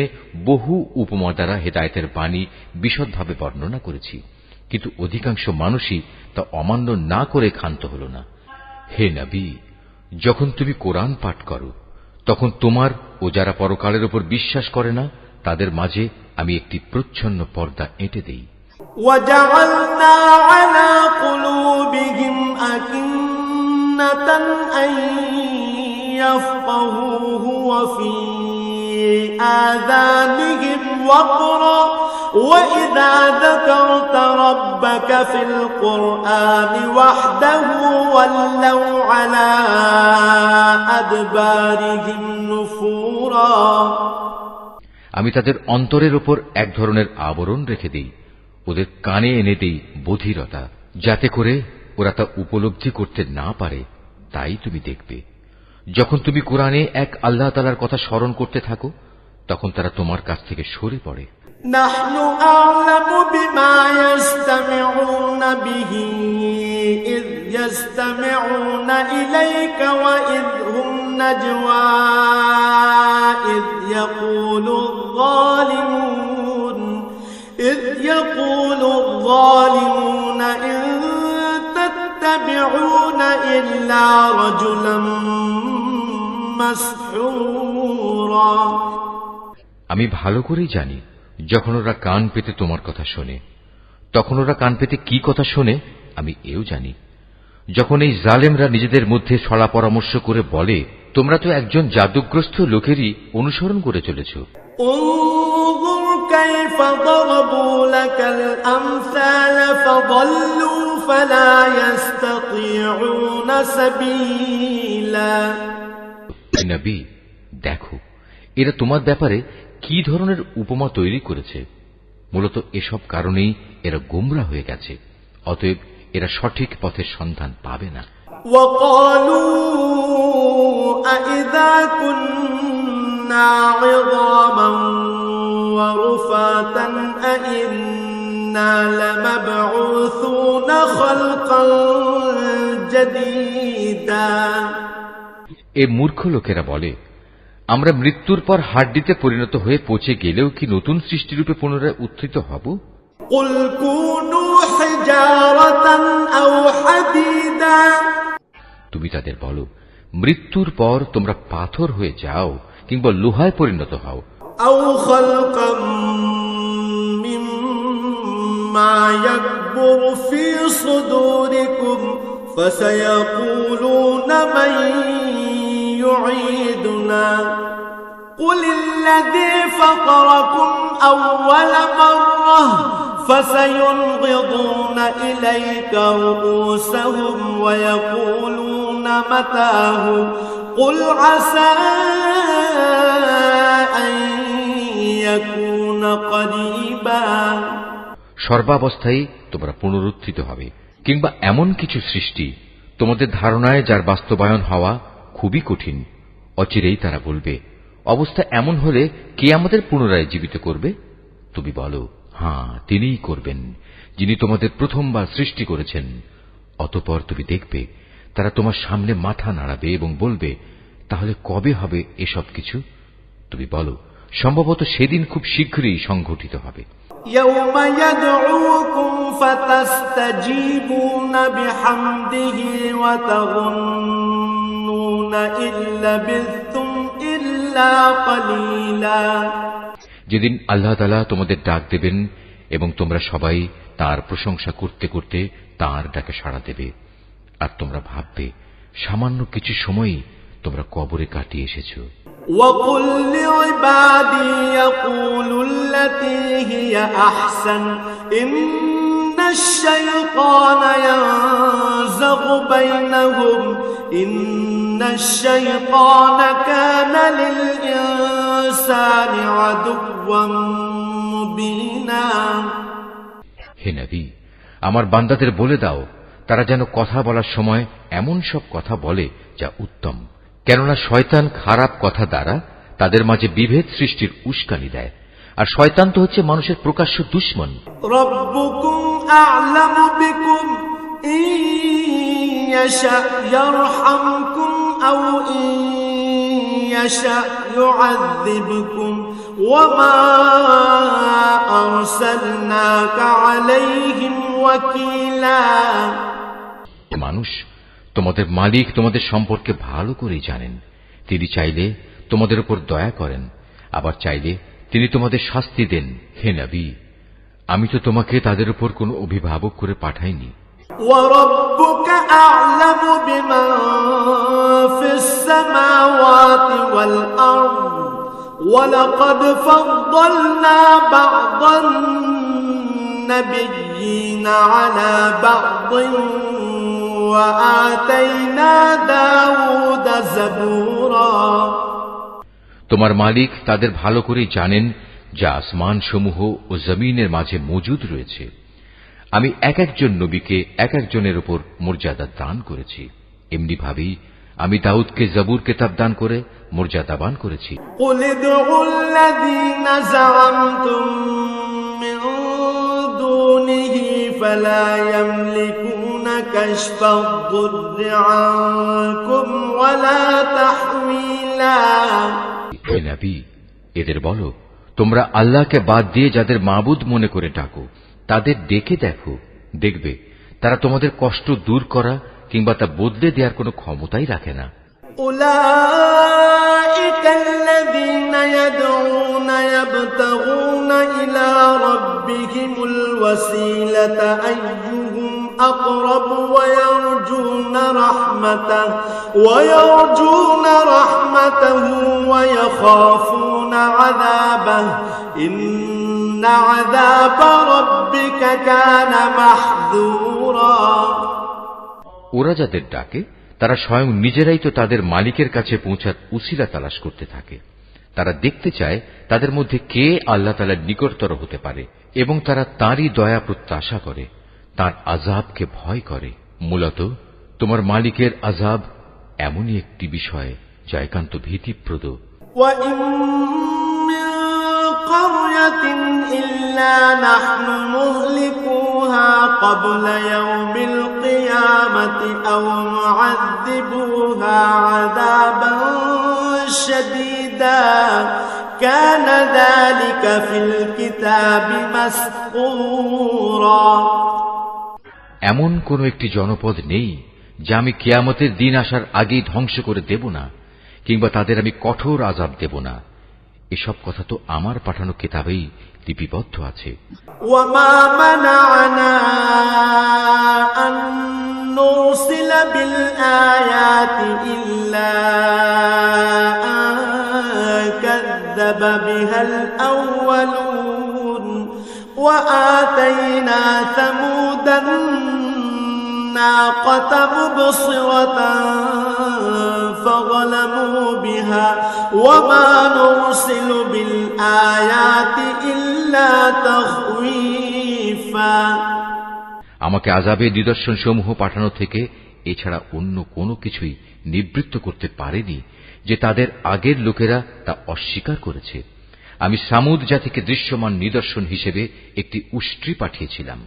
বহু উপমা দ্বারা হেদায়েতের বাণী বিশদভাবে বর্ণনা করেছি, কিন্তু অধিকাংশ মানুষই তা অমান্য না করে ক্ষান্ত হল না। হে নবী, যখন তুমি কোরআন পাঠ করো তখন তোমার ও যারা পরকালের উপর বিশ্বাস করে না তাদের মাঝে আমি একটি প্রচ্ছন্ন পর্দা এঁটে দেই। وَجَعَلْنَا عَلَى قُلُوبِهِمْ أَكِنَّةً أَن يَفْقَهُوهُ وَفِي آذَانِهِمْ وَقْرًا وَإِذَا ذَكَرْتَ رَبَّكَ فِي الْقُرْآنِ وَحْدَهُ وَلَّوْا عَلَى أَدْبَارِهِمْ نُفُورًا। আমি তাদের অন্তরের উপর এক ধরনের আবরণ রেখে দেই, ওদের কানে এনে দেই বধিরতা, যাতে করে ওরা তা উপলব্ধি করতে না পারে। তাই তুমি দেখবে যখন তুমি কোরআনে এক আল্লাহ তাআলার কথা স্মরণ করতে থাকো তখন তারা তোমার কাছ থেকে সরে পড়ে। নাহনু আ'লামু বিমা ইয়াসতামিউনা বিহি ইয ইয়াসতামিউনা ইলাইকা ওয়া ইয হুম নাজওয়া ইয ইয়াকুলু الظالمون إن تتبعون إلا رجلا مسحورا। আমি ভালো করেই জানি যখন ওরা কান পেতে তোমার কথা শোনে তখন ওরা কান পেতে কি কথা শোনে আমি এও জানি। যখন এই জালেমরা নিজেদের মধ্যে ছড়া পরামর্শ করে বলে তোমরা তো একজন জাদুগ্রস্ত লোকেরই অনুসরণ করে চলেছ। انظر كيف ضربوا لك الأمثال فضلوا فلا يستطيعون سبيلا। নবী, দেখো এরা তোমার ব্যাপারে কি ধরনের উপমা তৈরি করেছে। মূলত এসব কারণেই এরা গোমরা হয়ে গেছে, অতএব এরা সঠিক পথের সন্ধান পাবে না। وقالوا أإذا كنا عظاما ورفاتا أإنا لمبعوثون خلقا جديدا। এ মূর্খ লোকেরা বলে আমরা মৃত্যুর পর হাড্ডিতে পরিণত হয়ে পচে গেলেও কি নতুন সৃষ্টিরূপে পুনরায় উত্থিত হব? قل كونوا حجارة أو حديدا। তুমি তাদের বলো মৃত্যুর পর তোমরা পাথর হয়ে যাও কিংবা লোহায় পরিণত হও। أو خلقا مما يكبر في صدوركم فسيقولون من يعيدنا قل الذي فطركم أول مرة فسينغضون إليك رؤوسهم ويقولون متاه قل عسى أن يكون قريبا। সর্বাবস্থায় তোমরা পুনরুত্থিত হবে, কিংবা এমন কিছু সৃষ্টি তোমাদের ধারণায় যার বাস্তবায়ন হওয়া খুবই কঠিন, অচিরেই তারা বলবে, অবস্থা এমন হলে কে আমাদের পুনরায় জীবিত করবে? তুমি বলো, হ্যাঁ, তিনিই করবেন, যিনি তোমাদের প্রথমবার সৃষ্টি করেছেন। অতঃপর তুমি দেখবে তারা তোমার সামনে মাথা নাড়াবে এবং বলবে, তাহলে কবে হবে এসব কিছু? তুমি বলো, সম্ভবত সেদিন খুব শীঘ্রই সংঘটিত হবে। يوم يدعوكم فتستجيبون بحمده وتظنون إن لبثتم إلا قليلا। যেদিন আল্লাহ তাআলা তোমাদের ডাক দেবেন এবং তোমরা সবাই তার প্রশংসা করতে করতে তার ডাকে সাড়া দেবে, আর তোমরা ভাববে সামান্য কিছু সময়ই তোমরা কবরে কাটিয়ে এসেছো। وَقُلْ لِعِبَادِي يَقُولُوا الَّتِي هِيَ أَحْسَنُ إِنَّ الشَّيْطَانَ يَنزَغُ بَيْنَهُمْ إِنَّ الشَّيْطَانَ كَانَ لِلْإِنسَانِ عَدُوًّا مُبِينًا। হে নবী, আমার বান্দাদের বলে দাও তারা যেন কথা বলার সময় এমন সব কথা বলে যা উত্তম, কেননা শয়তান খারাপ কথা দ্বারা তাদের মাঝে বিভেদ সৃষ্টির উস্কানি দেয়, আর শয়তান তো হচ্ছে মানুষের প্রকাশ্য দুশমন। রব্বুকুম আ'লামু বিকুম ইন ইয়াশা ইয়ারহামকুম আও ইন ইয়াশা ইউআযযিবকুম ওয়া মা আরসালনাকা আলাইহিম ওয়াকিলা। মানুষ, তোমাদের মালিক তোমাদের সম্পর্কে ভালো করেই জানেন। তিনি চাইলে তোমাদের উপর দয়া করেন, আবার চাইলে তিনি তোমাদের শাস্তি দেন। হে নবী, আমি তো তোমাকে তাদের উপর কোনো অভিভাবক করে পাঠাইনি। ওয়ারাব্বুকা আ'লামু বিমান ফিস সামাওয়াতি ওয়াল আরদ ওয়া লাকাদ ফাদ্দালনা বা'দান নাবিয়্যিনা আলা বা'দিন وآتينا داود زبورا। তোমার মালিক তাদের ভালো করে জানেন যা আসমান সমূহ ও জমিনের মাঝে মজুদ রয়েছে। আমি এক একজন নবীকে এক একজনের উপর মর্যাদা দান করেছি, এমনি ভাবেই আমি দাউদকে জবুর কিতাব দান করে মর্যাদাবান করেছি। قُلِ ادْعُوا الَّذِينَ زَعَمْتُم مِّن دُونِهِ فَلَا يَمْلِكُونَ كَشْفَ الضُّرِّ عَنكُمْ وَلَا تَحْوِيلًا। হে নবী, এদের বলো, তোমরা আল্লাহকে বাদ দিয়ে যাদের মাবুদ মনে করে ডাকো তাদের ডেকে দেখো, দেখবে তারা তোমাদের কষ্ট দূর করা কিংবা তা বদলে দেওয়ার কোনো ক্ষমতাই রাখে না। أولئك الذين يدعون يبتغون إلى ربهم الوسيلة أيهم أقرب ويرجون رحمته ويخافون عذابه إن عذاب ربك كان محذورا। ওরা যাদের ডাকে তারা স্বয়ং নিজেরাই তো তাদের মালিকের কাছে পৌঁছার উসিলা তালাশ করতে থাকে। তারা দেখতে চায় তাদের মধ্যে কে আল্লাহ তাআলার নিকটতর হতে পারে এবং তারা তাঁরই দয়া প্রত্যাশা করে, তাঁর আযাবকে ভয় করে। মূলত তোমার মালিকের আযাব এমনই একটি বিষয় যা একান্ত ভীতিপ্রদ। وَإِن مِّن قَرْيَةٍ إِلَّا نَحْنُ مُهْلِكُوهَا قَبْلَ يَوْمِ الْقِيَامَةِ أَوْ نُعَذِّبُوهَا عَذَابًا شَدِيدًا كَانَ ذَلِكَ فِي الْكِتَابِ مَسْطُورًا। এমন কোন একটি জনপদ নেই যা আমি কিয়ামতের দিন আসার আগেই ধ্বংস করে দেব না, কিংবা তাদের আমি কঠোর আযাব দেব না। এসব কথা তো আমার পাঠানো কিতাবেই লিপিবদ্ধ আছে। ওয়ামা মানা'না আন নুরসিলা বিল আয়াতি ইল্লা আন কাযযাবা বিহাল আউয়ালুন ওয়া আতাইনা সামুদান الناقة مبصرة فظلموا بها وما نرسل بالآيات إلا تخويفا। আমাকে আযাবে নিদর্শন সমূহ পাঠানো থেকে এছাড়া অন্য কোনো কিছুই নিবৃত্ত করতে পারেনি যে তাদের আগের লোকেরা তা অস্বীকার করেছে। আমি সামুদ জাতিকে দৃশ্যমান নিদর্শন হিসেবে একটি উষ্ট্রি পাঠিয়েছিলাম,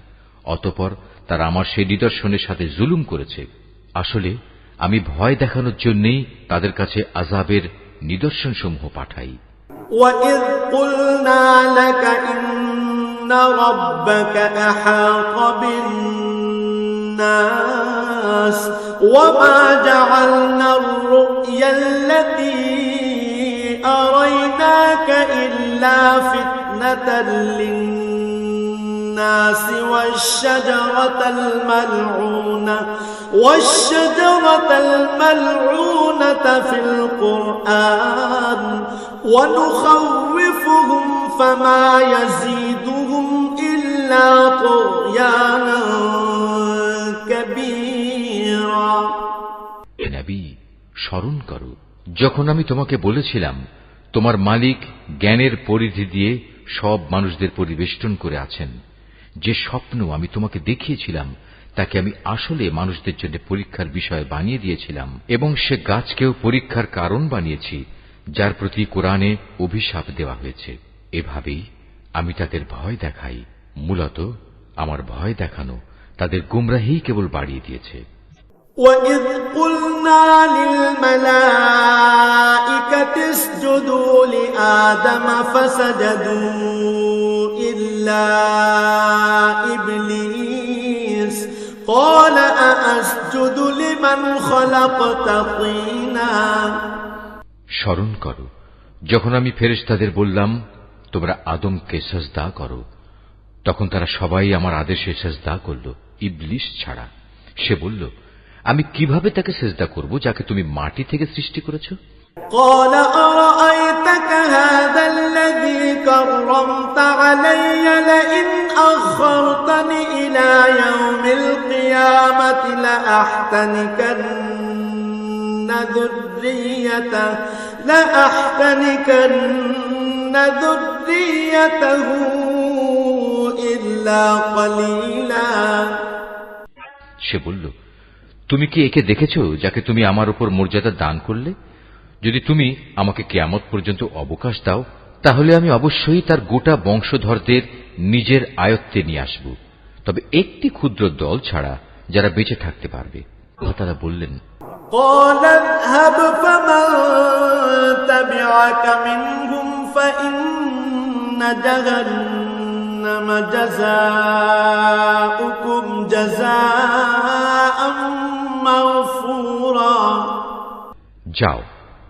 অতঃপর তারা আমার সেই নিদর্শনের সাথে জুলুম করেছে। আসলে আমি ভয় দেখানোর জন্যই তাদের কাছে আযাবের নিদর্শন সমূহ পাঠাই। وَإِذْ قُلْنَا لَكَ إِنَّ رَبَّكَ أَحَاطَ بِالنَّاسِ وَمَا جَعَلْنَا الرُّؤْيَا الَّتِي أَرَيْنَاكَ إِلَّا فِتْنَةً لِلنَّاسِ والشجرة الملعونة في القرآن ونخوفهم فما يزيدهم إلا طغيانا كبيرا। হে নবী, স্মরণ করো যখন আমি তোমাকে বলেছিলাম তোমার মালিক জ্ঞানের পরিধি দিয়ে সব মানুষদের পরিবেষ্টন করে আছেন। যে স্বপ্ন আমি তোমাকে দেখিয়েছিলাম তাকে আমি আসলে মানুষদের জন্য পরীক্ষার বিষয় বানিয়ে দিয়েছিলাম, এবং সে গাছকেও পরীক্ষার কারণ বানিয়েছি যার প্রতি কোরআনে অভিশাপ দেওয়া হয়েছে। এভাবেই আমি তাদের ভয় দেখাই। মূলত আমার ভয় দেখানো তাদের গুমরাহি কেবল বাড়িয়ে দিয়েছে। وَإِذْ قُلْنَا لِلْمَلَائِكَةِ اسْجُدُوا لِآدَمَ فَسَجَدُوا إِلَّا إِبْلِيسَ قَالَ أَأَسْجُدُ لِمَنْ خَلَقْتَ طِينًا। স্মরণ করো যখন আমি ফেরেশতাদের বললাম তোমরা আদমকে সিজদা করো, তখন তারা সবাই আমার আদেশে সিজদা করল, ইবলিস ছাড়া। সে বলল, আমি কিভাবে তাকে সিজদা করব যাকে তুমি মাটি থেকে সৃষ্টি করেছো? قال أرأيتك هذا الذي كرمت علي لئن أخرتني إلى يوم القيامة لأحتنكن ذريته إلا قليلا। সে বলল, তুমি কি একে দেখেছো যাকে তুমি আমার উপর মর্যাদা দান করলে? যদি তুমি আমাকে কিয়ামত পর্যন্ত অবকাশ দাও তাহলে আমি অবশ্যই তার গোটা বংশধরদের নিজের আয়ত্তে নিয়ে আসব, তবে একটি ক্ষুদ্র দল ছাড়া যারা বেঁচে থাকতে পারবে। তারা বললেন, قال اذهب فمن تبعك منهم فإن جهنم جزاؤكم جزاء مغفورا। যাও,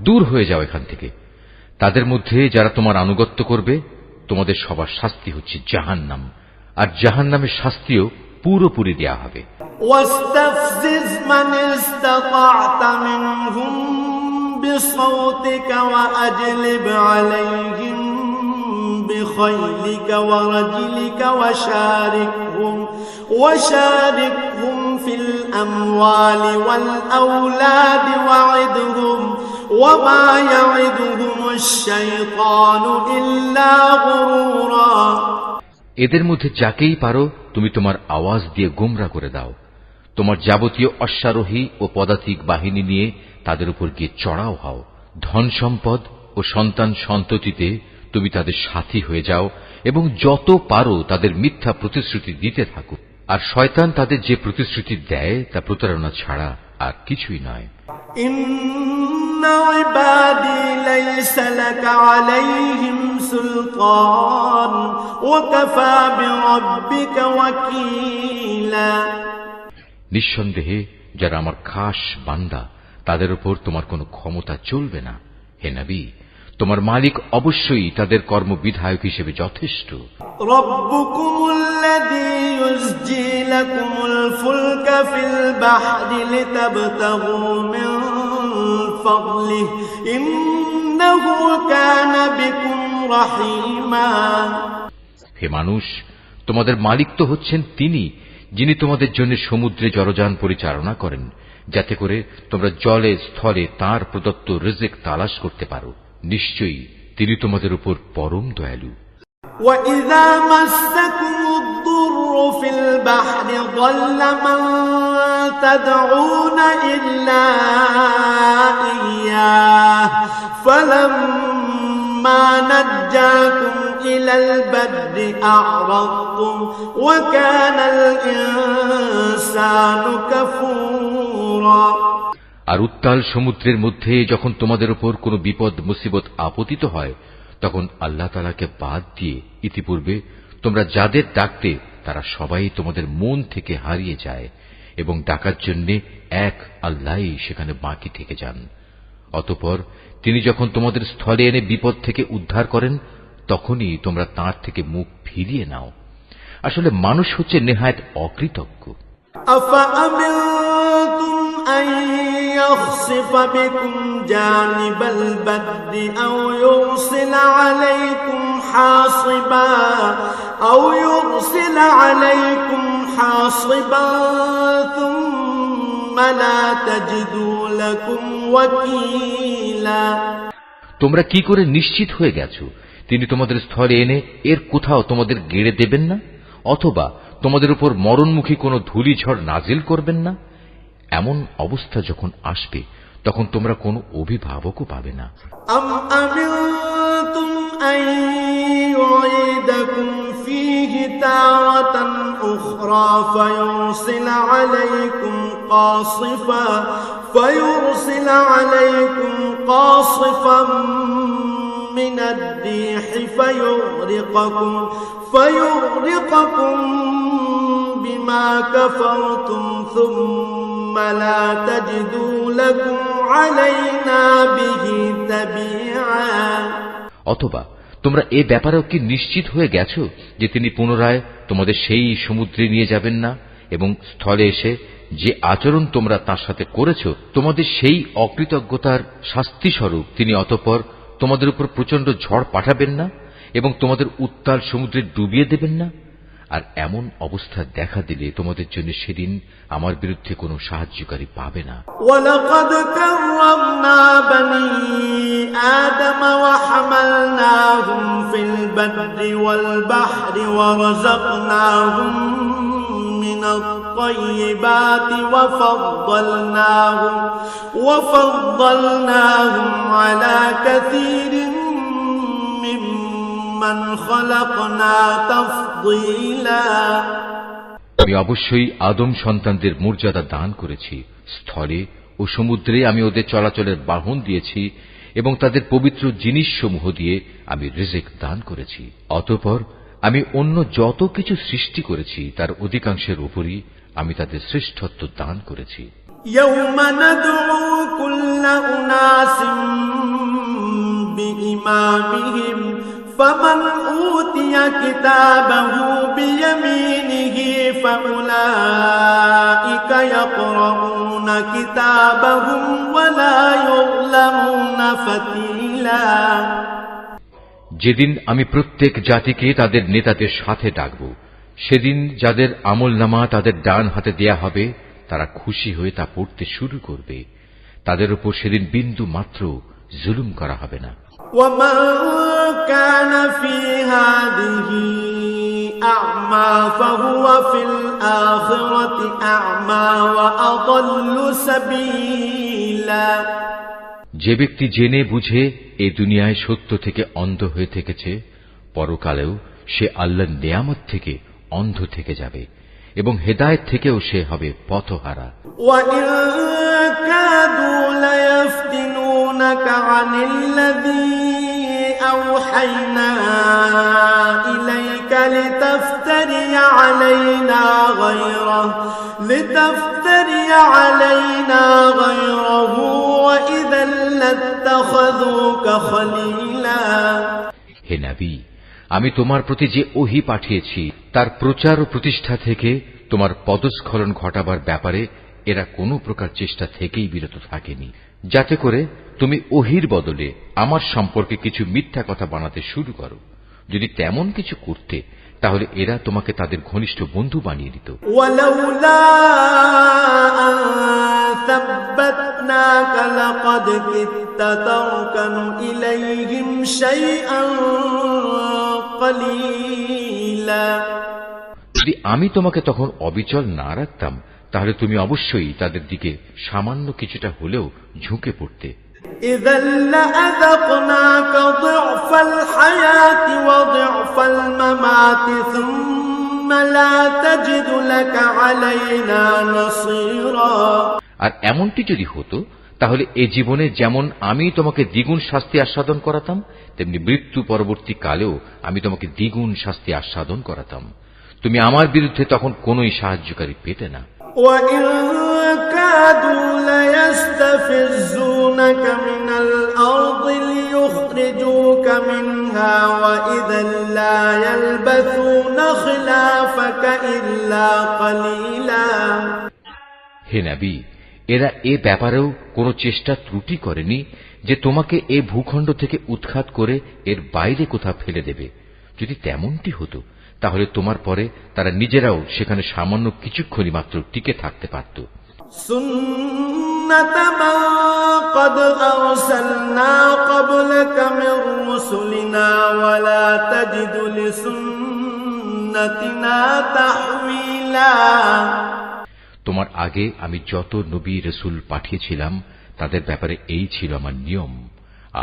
দূর হয়ে যাও এখান থেকে। তাদের মধ্যে যারা তোমার আনুগত্য করবে তোমাদের সবার শাস্তি হচ্ছে জাহান্নাম, আর জাহান্নামের শাস্তিও পুরোপুরি দেয়া হবে। واستفزز من استطعت منهم بصوتك وأجلب عليهم بخيلك ورجلك وشاركهم في الأموال والأولاد وعدهم وما يعدهم الشيطان إلا غرورا। এদের মধ্যে যাকেই পারো তুমি তোমার আওয়াজ দিয়ে গোমরা করে দাও। তোমার যাবতীয় অশ্বারোহী ও পদাতিক বাহিনী নিয়ে তাদের উপর গিয়ে চড়াও হও। ধন সম্পদ ও সন্তান সন্ততিতে তুমি তাদের সাথী হয়ে যাও এবং যত পারো তাদের মিথ্যা প্রতিশ্রুতি দিতে থাকো। আর শয়তান তাদের যে প্রতিশ্রুতি দেয় তা প্রতারণা ছাড়া আর কিছুই নয়। ইন্না ইবাদি লাইসা লাকা আলাইহিম সুলতান ওয়া কাফা বিরাব্বিকা ওয়াকিলা। নিঃসন্দেহে যারা আমার খাস বান্দা তাদের উপর তোমার কোনো ক্ষমতা চলবে না। হে নবী, তোমার মালিক অবশ্যই তাদের কর্মবিধায়ক হিসেবে যথেষ্ট। রব্বুকুমুল্লাযী ইউসজি লাকুমুল ফুলকা ফিল বাহরি লিতাবতাগু মিন ফাদলিহি ইন্নাহু কানা বিকুম রাহিমা। হে মানুষ, তোমাদের মালিক তো হচ্ছেন তিনি যিনি তোমাদের জন্য সমুদ্রে জলযান পরিচালনা করেন, যাতে করে তোমরা জলে স্থলে তাঁর প্রদত্ত রিজিক তালাশ করতে পারো। নিশ্চয়ই তিনি তোমাদের উপর পরম দয়ালু। وَإِذَا مَسَّكُمُ الضُّرُّ في البحر ضل من تدعون إلا إياه فلما نجاكم إلى البر أعرضتم وكان الإنسان كفورا। আর উত্তাল সমুদ্রের মধ্যে যখন তোমাদের উপর কোনো বিপদ মুসিবত আপতিত হয়, তখন আল্লাহ তাআলাকে বাদ দিয়ে ইতিপূর্বে তোমরা যাদের ডাকতে তারা সবাই তোমাদের মন থেকে হারিয়ে যায় এবং ডাকার জন্য এক আল্লাহই সেখানে বাকি থেকে যান। অতঃপর তিনি যখন তোমাদের স্থলে এনে বিপদ থেকে উদ্ধার করেন, তখনই তোমরা তাঁর থেকে মুখ ফিরিয়ে নাও। আসলে মানুষ হচ্ছে নেহায়েত অকৃতজ্ঞ। أفأمنتم أن يخسف بكم جانب البر أو يرسل عليكم حاصبا ثم لا تجدوا لكم وكيلا। তোমরা কি করে নিশ্চিত হয়ে গেছো তিনি তোমাদের স্থলে এনে এর কোথাও তোমাদের গেড়ে দেবেন না, অথবা তোমাদের উপর মরণমুখী কোনো ধূলিঝড় নাজিল করবেন না? এমন অবস্থা যখন আসবে তখন তোমরা কোনো অভিভাবকও পাবে না। أم أمنتم أن يعيدكم فيه تارة أخرى فيرسل عليكم قاصفا من الريح فيغرقكم بما كفرتم ثم لا تجدوا لكم علينا به تبيعا। অথবা তোমরা এ ব্যাপারেও কি নিশ্চিত হয়ে গেছো যে তিনি পুনরায় তোমাদের সেই সমুদ্রে নিয়ে যাবেন না এবং স্থলে এসে যে আচরণ তোমরা তার সাথে করেছ তোমাদের সেই অকৃতজ্ঞতার শাস্তি স্বরূপ তিনি অতঃপর তোমাদের উপর প্রচন্ড ঝড় পাঠাবেন না এবং তোমাদের উত্তাল সমুদ্রে ডুবিয়ে দেবেন না? আর এমন অবস্থা দেখা দিলে তোমাদের জন্য সেদিন আমার বিরুদ্ধে কোনো সাহায্যকারী পাবে না। ওয়ালাকাদ কাররামনা বনি আদম ওয়া হামালনাহুম ফিল বাররি ওয়াল বাহরি ওয়া রাযাকনাহুম মিনাত তাইয়্যিবাতি ওয়া ফাদ্দালনাহুম আলা কাসীরিন মিম্মান খালাকনা তাফদীলা। আমি অবশ্যই আদম সন্তানদের মর্যাদা দান করেছি। স্থলে ও সমুদ্রে আমি ওদের চলাচলের বাহন দিয়েছি এবং তাদের পবিত্র জিনিসসমূহ দিয়ে আমি রিজিক দান করেছি। অতঃপর আমি অন্য যত কিছু সৃষ্টি করেছি তার অধিকাংশের উপরই আমি তাদের শ্রেষ্ঠত্ব দান করেছি। ইয়াওমা নাদউ কুল্লা উনাসিম বিইমামিহিম فمن أوتي كتابه بيمينه فأولئك يقرؤون كتابهم ولا يظلمون فتيلا। যেদিন আমি প্রত্যেক জাতিকে তাদের নেতাদের সাথে ডাকব, সেদিন যাদের আমলনামা তাদের ডান হাতে দেয়া হবে তারা খুশি হয়ে তা পড়তে শুরু করবে। তাদের উপর সেদিন বিন্দু মাত্র জুলুম করা হবে না। ومن كان في هذه أعمى فهو في الآخرة أعمى وأضل سبيلا। যে ব্যক্তি জেনে বুঝে এই দুনিয়ায় সত্য থেকে অন্ধ হয়ে থেকেছে, পরকালেও সে আল্লাহর নেয়ামত থেকে অন্ধ থেকে যাবে এবং হেদায়েত থেকেও সে হবে পথহারা। وَإِن كَادُوا لَيَفْتِنُونَكَ عَنِ الَّذِي أَوْحَيْنَا إِلَيْكَ لِتَفْتَرِيَ عَلَيْنَا غَيْرَهُ وَإِذًا لَّاتَّخَذُوكَ خَلِيلًا। হে নবী, আমি তোমার প্রতি যে ওহী পাঠিয়েছি তার প্রচার ও প্রতিষ্ঠা থেকে তোমার পদস্খলন ঘটাবার ব্যাপারে এরা কোনো প্রকার চেষ্টা থেকেই বিরত থাকেনি, যাতে করে তুমি ওহীর বদলে আমার সম্পর্কে কিছু মিথ্যা কথা বানাতে শুরু করো। যদি তেমন কিছু করতে তাহলে এরা তোমাকে তাদের ঘনিষ্ঠ বন্ধু বানিয়ে দিত। ওয়ালাউলা আন সাব্বাতনাকা লাকাদ কিত্তা তারকানু ইলাইহিম শাইআন কলিলা। যদি আমি তোমাকে তখন অবিচল না রাখতাম তাহলে তুমি অবশ্যই তাদের দিকে সামান্য কিছুটা হলেও ঝুঁকে পড়তে। إذا لأذقناك ضعف الحياة وضعف الممات ثم لا تجد لك علينا نصيرا। আর এমনটি যদি হতো তাহলে এ জীবনে যেমন আমি তোমাকে দ্বিগুণ শাস্তি আস্বাদন করাতাম তেমনি মৃত্যু পরবর্তী কালেও আমি তোমাকে দ্বিগুণ শাস্তি আস্বাদন করাতাম। তুমি আমার বিরুদ্ধে তখন কোনোই সাহায্যকারী পেতে না। وإن كادوا ليستفزونك من الأرض ليخرجوك منها وإذا لا يلبثون خلافك إلا قليلا। হে নবী, এরা এ ব্যাপারেও কোনো চেষ্টা ত্রুটি করেনি যে তোমাকে এ ভূখণ্ড থেকে উৎখাত করে এর বাইরে কোথাও ফেলে দেবে। যদি তেমনটি হতো তাহলে তোমার পরে তারা নিজেরাও সেখানে সামান্য কিছুক্ষণই মাত্র টিকে থাকতে পারত। সুন্নাত মান ক্বাদ আরসালনা ক্বাবলাকা মির রুসুলিনা ওয়া লা তাজিদু লিসুন্নাতিনা তাহওয়িলা। তোমার আগে আমি যত নবী রাসূল পাঠিয়েছিলাম তাদের ব্যাপারে এই ছিল আমার নিয়ম,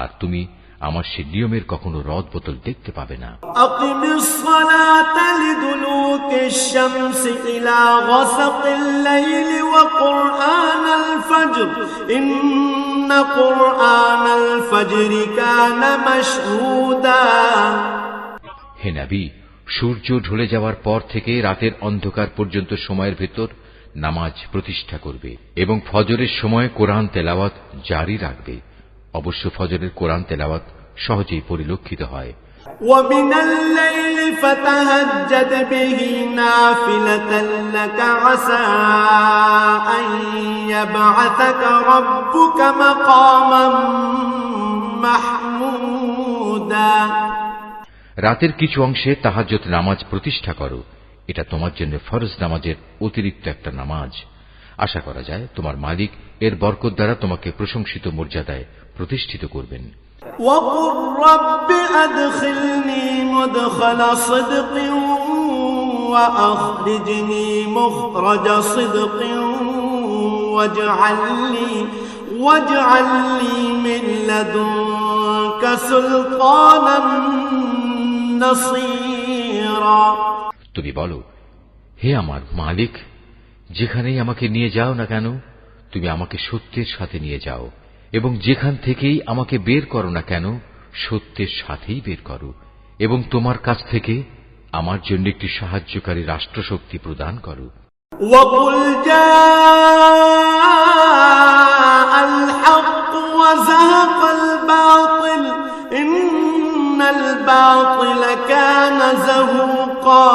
আর তুমি আমার সে নিয়মের কখনো রদবদল দেখতে পাবে না। আকিমিস সালাতা লিদুলুকিশ শামসি ইলা গাসাকিল লাইলি ওয়া কুরআনাল ফাজর ইন্না কুরআনাল ফাজরি কানা মাশহুদা। হে নবী, সূর্য ঢলে যাওয়ার পর থেকে রাতের অন্ধকার পর্যন্ত সময়ের ভেতর নামাজ প্রতিষ্ঠা করবে এবং ফজরের সময় কোরআন তেলাওয়াত জারি রাখবে। অবশ্য ফজরের কোরআন তেলাওয়াত সহজেই পরিলক্ষিত হয়। وَمِنَ اللَّيْلِ فَتَهَجَّدْ بِهِ نَافِلَةً لَكَ عَسَىٰ أَن يَبْعَثَكَ رَبُّكَ مَقَامًا مَحْمُودًا। রাতের কিছু অংশে তাহাজ্জুদ নামাজ প্রতিষ্ঠা করো, এটা তোমার জন্য ফরজ নামাজের অতিরিক্ত একটা নামাজ। আশা করা যায় তোমার মালিক এর বরকত দ্বারা তোমাকে প্রশংসিত মর্যাদায় প্রতিষ্ঠিত করবেন। وَقُل رَّبِّ أَدْخِلْنِي مُدْخَلَ صِدْقٍ وَأَخْرِجْنِي مُخْرَجَ صِدْقٍ وَاجْعَل لِّي مِن لَّدُنكَ سُلْطَانًا نَّصِيرًا। তুমি বলো, হে আমার মালিক, যেখানেই আমাকে নিয়ে যাও না কেন তুমি আমাকে সত্যের সাথে নিয়ে যাও, এবং যেখান থেকেই আমাকে বের করো না কেন সত্যের সাথেই বের করো, এবং তোমার কাছ থেকে আমার জন্য একটি সাহায্যকারী রাষ্ট্রশক্তি প্রদান করো। وَقُلْ جَاءَ الْحَقُّ وَزَهَقَ الْبَاطِلُ إِنَّ الْبَاطِلَ كَانَ زَهُوقًا।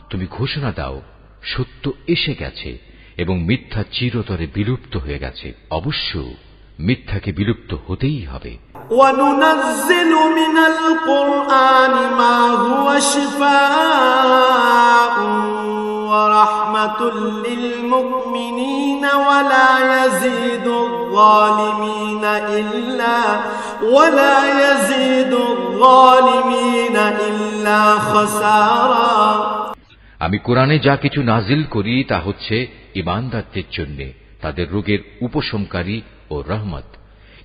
তুমি ঘোষণা দাও, সত্য এসে গেছে এবং মিথ্যা চিরতরে বিলুপ্ত হয়ে গেছে। অবশ্য মিথ্যাকে বিলুপ্ত হতেই হবে। وَنُنَزِّلُ مِنَ الْقُرْآنِ مَا هُوَ شِفَاءٌ وَرَحْمَةٌ لِّلْمُؤْمِنِينَ وَلَا يَزِيدُ الظَّالِمِينَ إِلَّا خَسَارًا। আমি কোরআনে যা কিছু নাজিল করি তা হচ্ছে ঈমানদারদের জন্য তাদের রোগের উপশমকারী ও রহমত,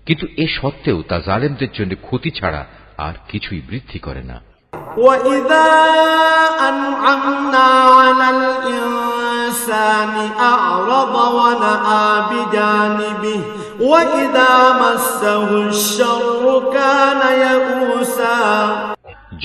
কিন্তু এ সত্ত্বেও তা জালেমদের জন্য ক্ষতি ছাড়া আর কিছুই বৃদ্ধি করে না। وَإِذَا أَنْعَمْنَا عَلَى الْإِنسَانِ أَعْرَضَ وَنَأَىٰ بِجَانِبِهِ وَإِذَا مَسَّهُ الشَّرُّ كَانَ يَئُوسًا।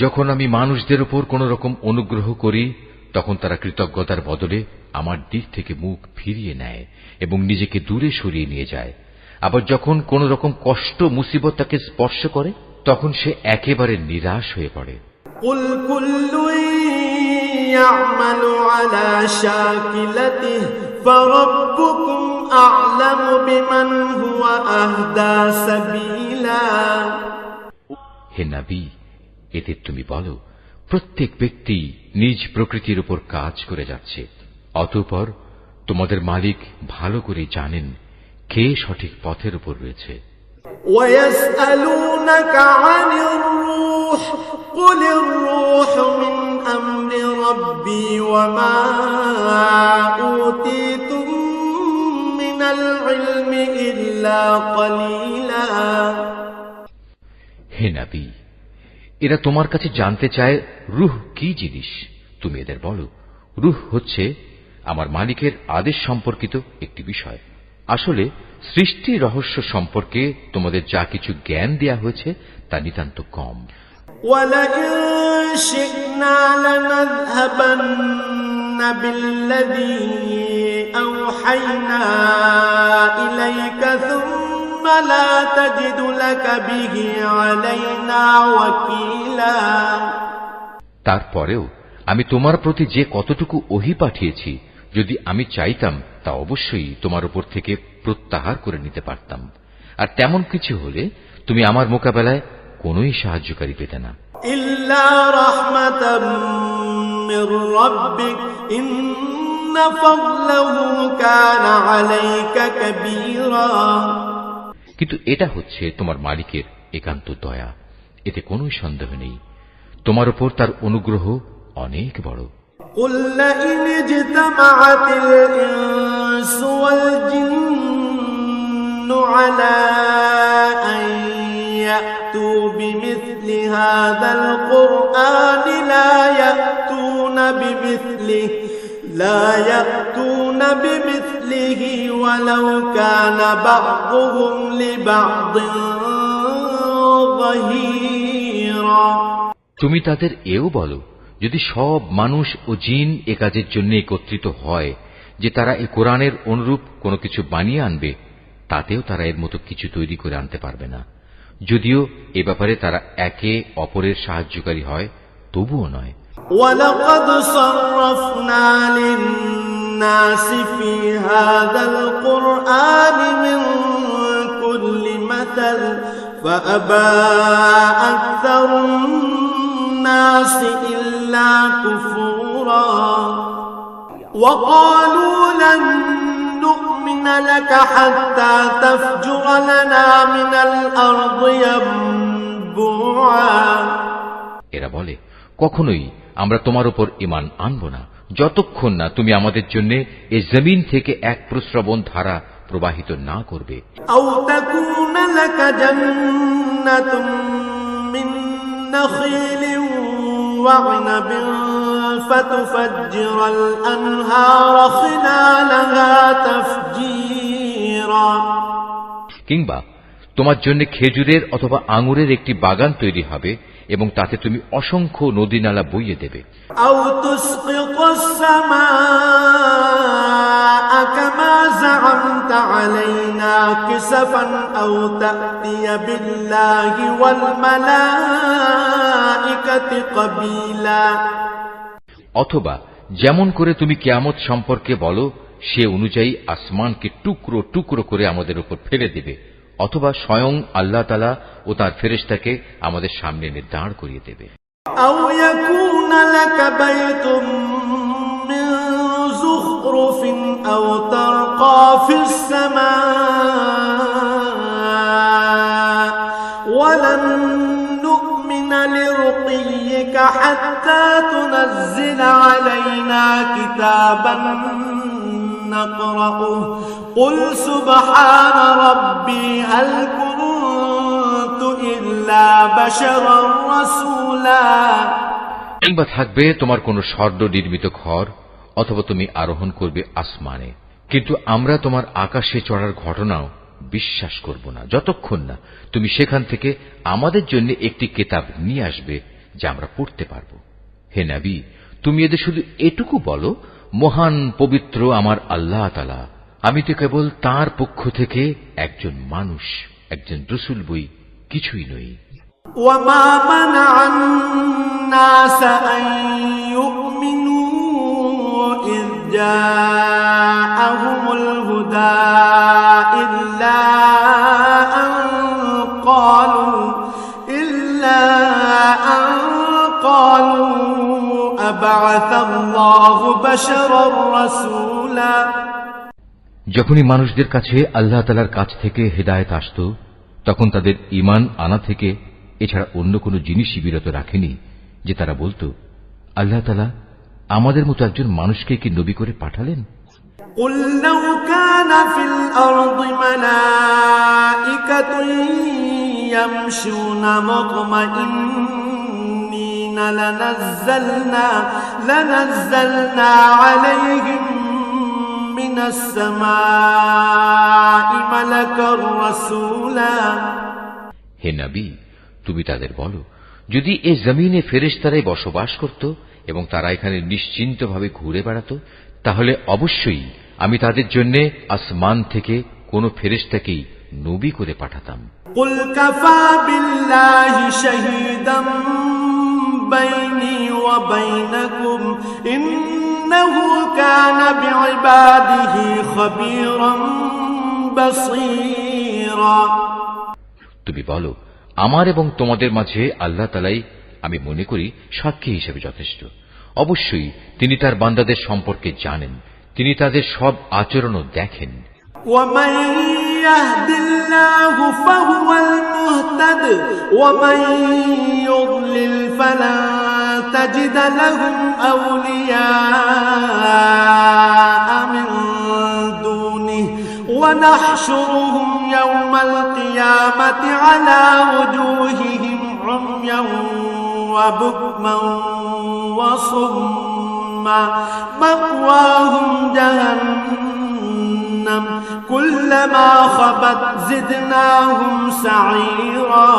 যখন আমি মানুষদের উপর কোন রকম অনুগ্রহ করি তখন তারা কৃতজ্ঞতার বদলে আমার দিক থেকে মুখ ফিরিয়ে নেয় এবং নিজেকে দূরে সরিয়ে নিয়ে যায়। আবার যখন কোন রকম কষ্ট মুসিবত তাকে স্পর্শ করে তখন সে একেবারে নিরাশ হয়ে পড়ে। قُلْ كُلٌّ يَعْمَلُ عَلَى شَاكِلَتِهِ فَرَبُّكُمْ أَعْلَمُ بِمَنْ هُوَ أَهْدَىٰ سَبِيلًا। হে নবী, এতে তুমি বলো, প্রত্যেক ব্যক্তি নিজ প্রকৃতির উপর কাজ করে যাচ্ছে, অতঃপর তোমাদের মালিক ভালো করে জানেন কে সঠিক পথের উপর রয়েছে। وَيَسْأَلُونَكَ عَنِ الرُّوحِ قُلِ الرُّوحُ مِنْ أمر ربي وما أوتيتم من العلم إلا قليلا হে নবী, এরা তোমার কাছে জানতে চায় রূহ কি জিনিস। তুমি এদের বলো, রূহ হচ্ছে আমার মালিকের আদেশ সম্পর্কিত একটি বিষয়। আসলে সৃষ্টি রহস্য সম্পর্কে তোমাদের যা কিছু জ্ঞান দেয়া হয়েছে তা নিতান্ত কম। ولئن شئنا لنذهبن بالذي أوحينا إليك ثم لا تجد لك به علينا وكيلا তারপরেও আমি তোমার প্রতি যে কতটুকু ওহী পাঠিয়েছি, যদি আমি চাইতাম তা অবশ্যই তোমার উপর থেকে প্রত্যাহার করে নিতে পারতাম, আর তেমন কিছু হলে তুমি আমার মোকাবেলায় কোনোই সাহায্যকারী পেতে না। إلا رحمة من ربك إن فضله كان عليك كبيرا কিন্তু এটা হচ্ছে তোমার মালিকের একান্ত দয়া, এতে কোনো সন্দেহ নেই। তোমার উপর তার অনুগ্রহ অনেক বড়। قل لئن اجتمعت الإنس والجن على أن يأتوا بمثل هذا القرآن لا يأتون بمثله ولو كان بعضهم لبعض ظهيرا তুমি তাদের এও বলো, যদি সব মানুষ ও জিন এ কাজের জন্য একত্রিত হয় যে তারা এই কোরআনের অনুরূপ কোনো কিছু বানিয়ে আনবে, তাতেও তারা এর মতো কিছু তৈরি করে আনতে পারবে না। যদিও এ ব্যাপারে তারা একে অপরের সাহায্যকারী হয়, তবুও নয়। وَلَقَدْ صَرَّفْنَا لِلنَّاسِ فِي هَذَا الْقُرْآنِ مِنْ كُلِّ مَثَلٍ فَأَبَى أَكْثَرُ النَّاسِ إِلَّا كُفُورًا وَقَالُوا لَن نُّؤْمِنَ لَكَ حَتَّى تَفْجُرَ لَنَا مِنَ الْأَرْضِ يَنبُوعًا এরা বলে, কখনোই আমরা তোমার উপর ঈমান আনব না যতক্ষণ না তুমি আমাদের জন্য এই জমিন থেকে এক প্রস্রবণ ধারা প্রবাহিত না করবে। أو تكون لك جنة من نخيل وعنب فتفجر الأنهار خلالها تفجيرا কিংবা তোমার জন্য খেজুরের অথবা আঙুরের একটি বাগান তৈরি হবে এবং তাতে তুমি অসংখ্য নদী নালা বইয়ে দেবে। أو تسقط السماء كما زعمت علينا كسفا أو تأتي بالله والملائكة قبيلا অথবা যেমন করে তুমি কিয়ামত সম্পর্কে বলো, সে অনুযায়ী আসমানকে টুকরো টুকরো করে আমাদের উপর ফেলে দেবে, অথবা স্বয়ং আল্লাহ তাআলা ও তার ফেরেশতাকে আমাদের সামনে এনে দাঁড় করিয়ে দেবে। أو يكون لك بيت من زخرف أو ترقى في السماء ولن نؤمن لرقيك حتى تنزل علينا كتابا نقرأه قل سبحان ربي هل كنت إلا بشرا رسولا কিংবা থাকবে তোমার কোন স্বর্ণ নির্মিত ঘর, অথবা তুমি আরোহণ করবে আসমানে, কিন্তু আমরা তোমার আকাশে চড়ার ঘটনাও বিশ্বাস করব না যতক্ষণ না তুমি সেখান থেকে আমাদের জন্য একটি কিতাব নিয়ে আসবে যা আমরা পড়তে পারব। হে নবী, তুমি এদের শুধু এটুকু বলো, মহান পবিত্র আমার আল্লাহ তাআলা, আমি তো কেবল তাঁর পক্ষ থেকে একজন মানুষ, একজন রাসূল বই, কিছুই নই। وما منع الناس أن يؤمنوا إذ جاءهم الهدى إلا أن قالوا أبعث الله بشرا رسولا যখনই মানুষদের কাছে আল্লাহ তাআলার কাছ থেকে হেদায়েত আসত, তখন তাদের ঈমান আনা থেকে এছাড়া অন্য কোনো জিনিসই বিরত রাখেনি যে তারা বলতো, আল্লাহ তাআলা আমাদের মতো একজন মানুষকে কি নবী করে পাঠালেন? قل لو كان في الأرض ملائكة يمشون مطمئنين لنزلنا عليهم من السماء ملكا رسولا। হে নবী, তুমি তাদের বলো, যদি এ জমিনে ফেরেশতারাই বসবাস করত এবং তারা এখানে নিশ্চিন্তভাবে ঘুরে বেড়াত, তাহলে অবশ্যই আমি তাদের জন্য আসমান থেকে কোন ফেরেশতাকেই নবী করে পাঠাতাম। قل كفى بالله شهيدا بيني وبينكم إنه كان بعباده خبيرا بصيرا। তুমি বলো, আমার এবং তোমাদের মাঝে আল্লাহ তাআলাই আমি মনে করি সাক্ষী হিসেবে যথেষ্ট। অবশ্যই তিনি তার বান্দাদের সম্পর্কে জানেন, তিনি তাদের সব আচরণও দেখেন। ومن يهد الله فهو المهتد ومن يضلل فلن تجد لهم أولياء من دونه ونحشرهم يوم القيامة على وجوههم عميا وبكما وصما مأواهم جهنم كلما خبت زدناهم سعيرا।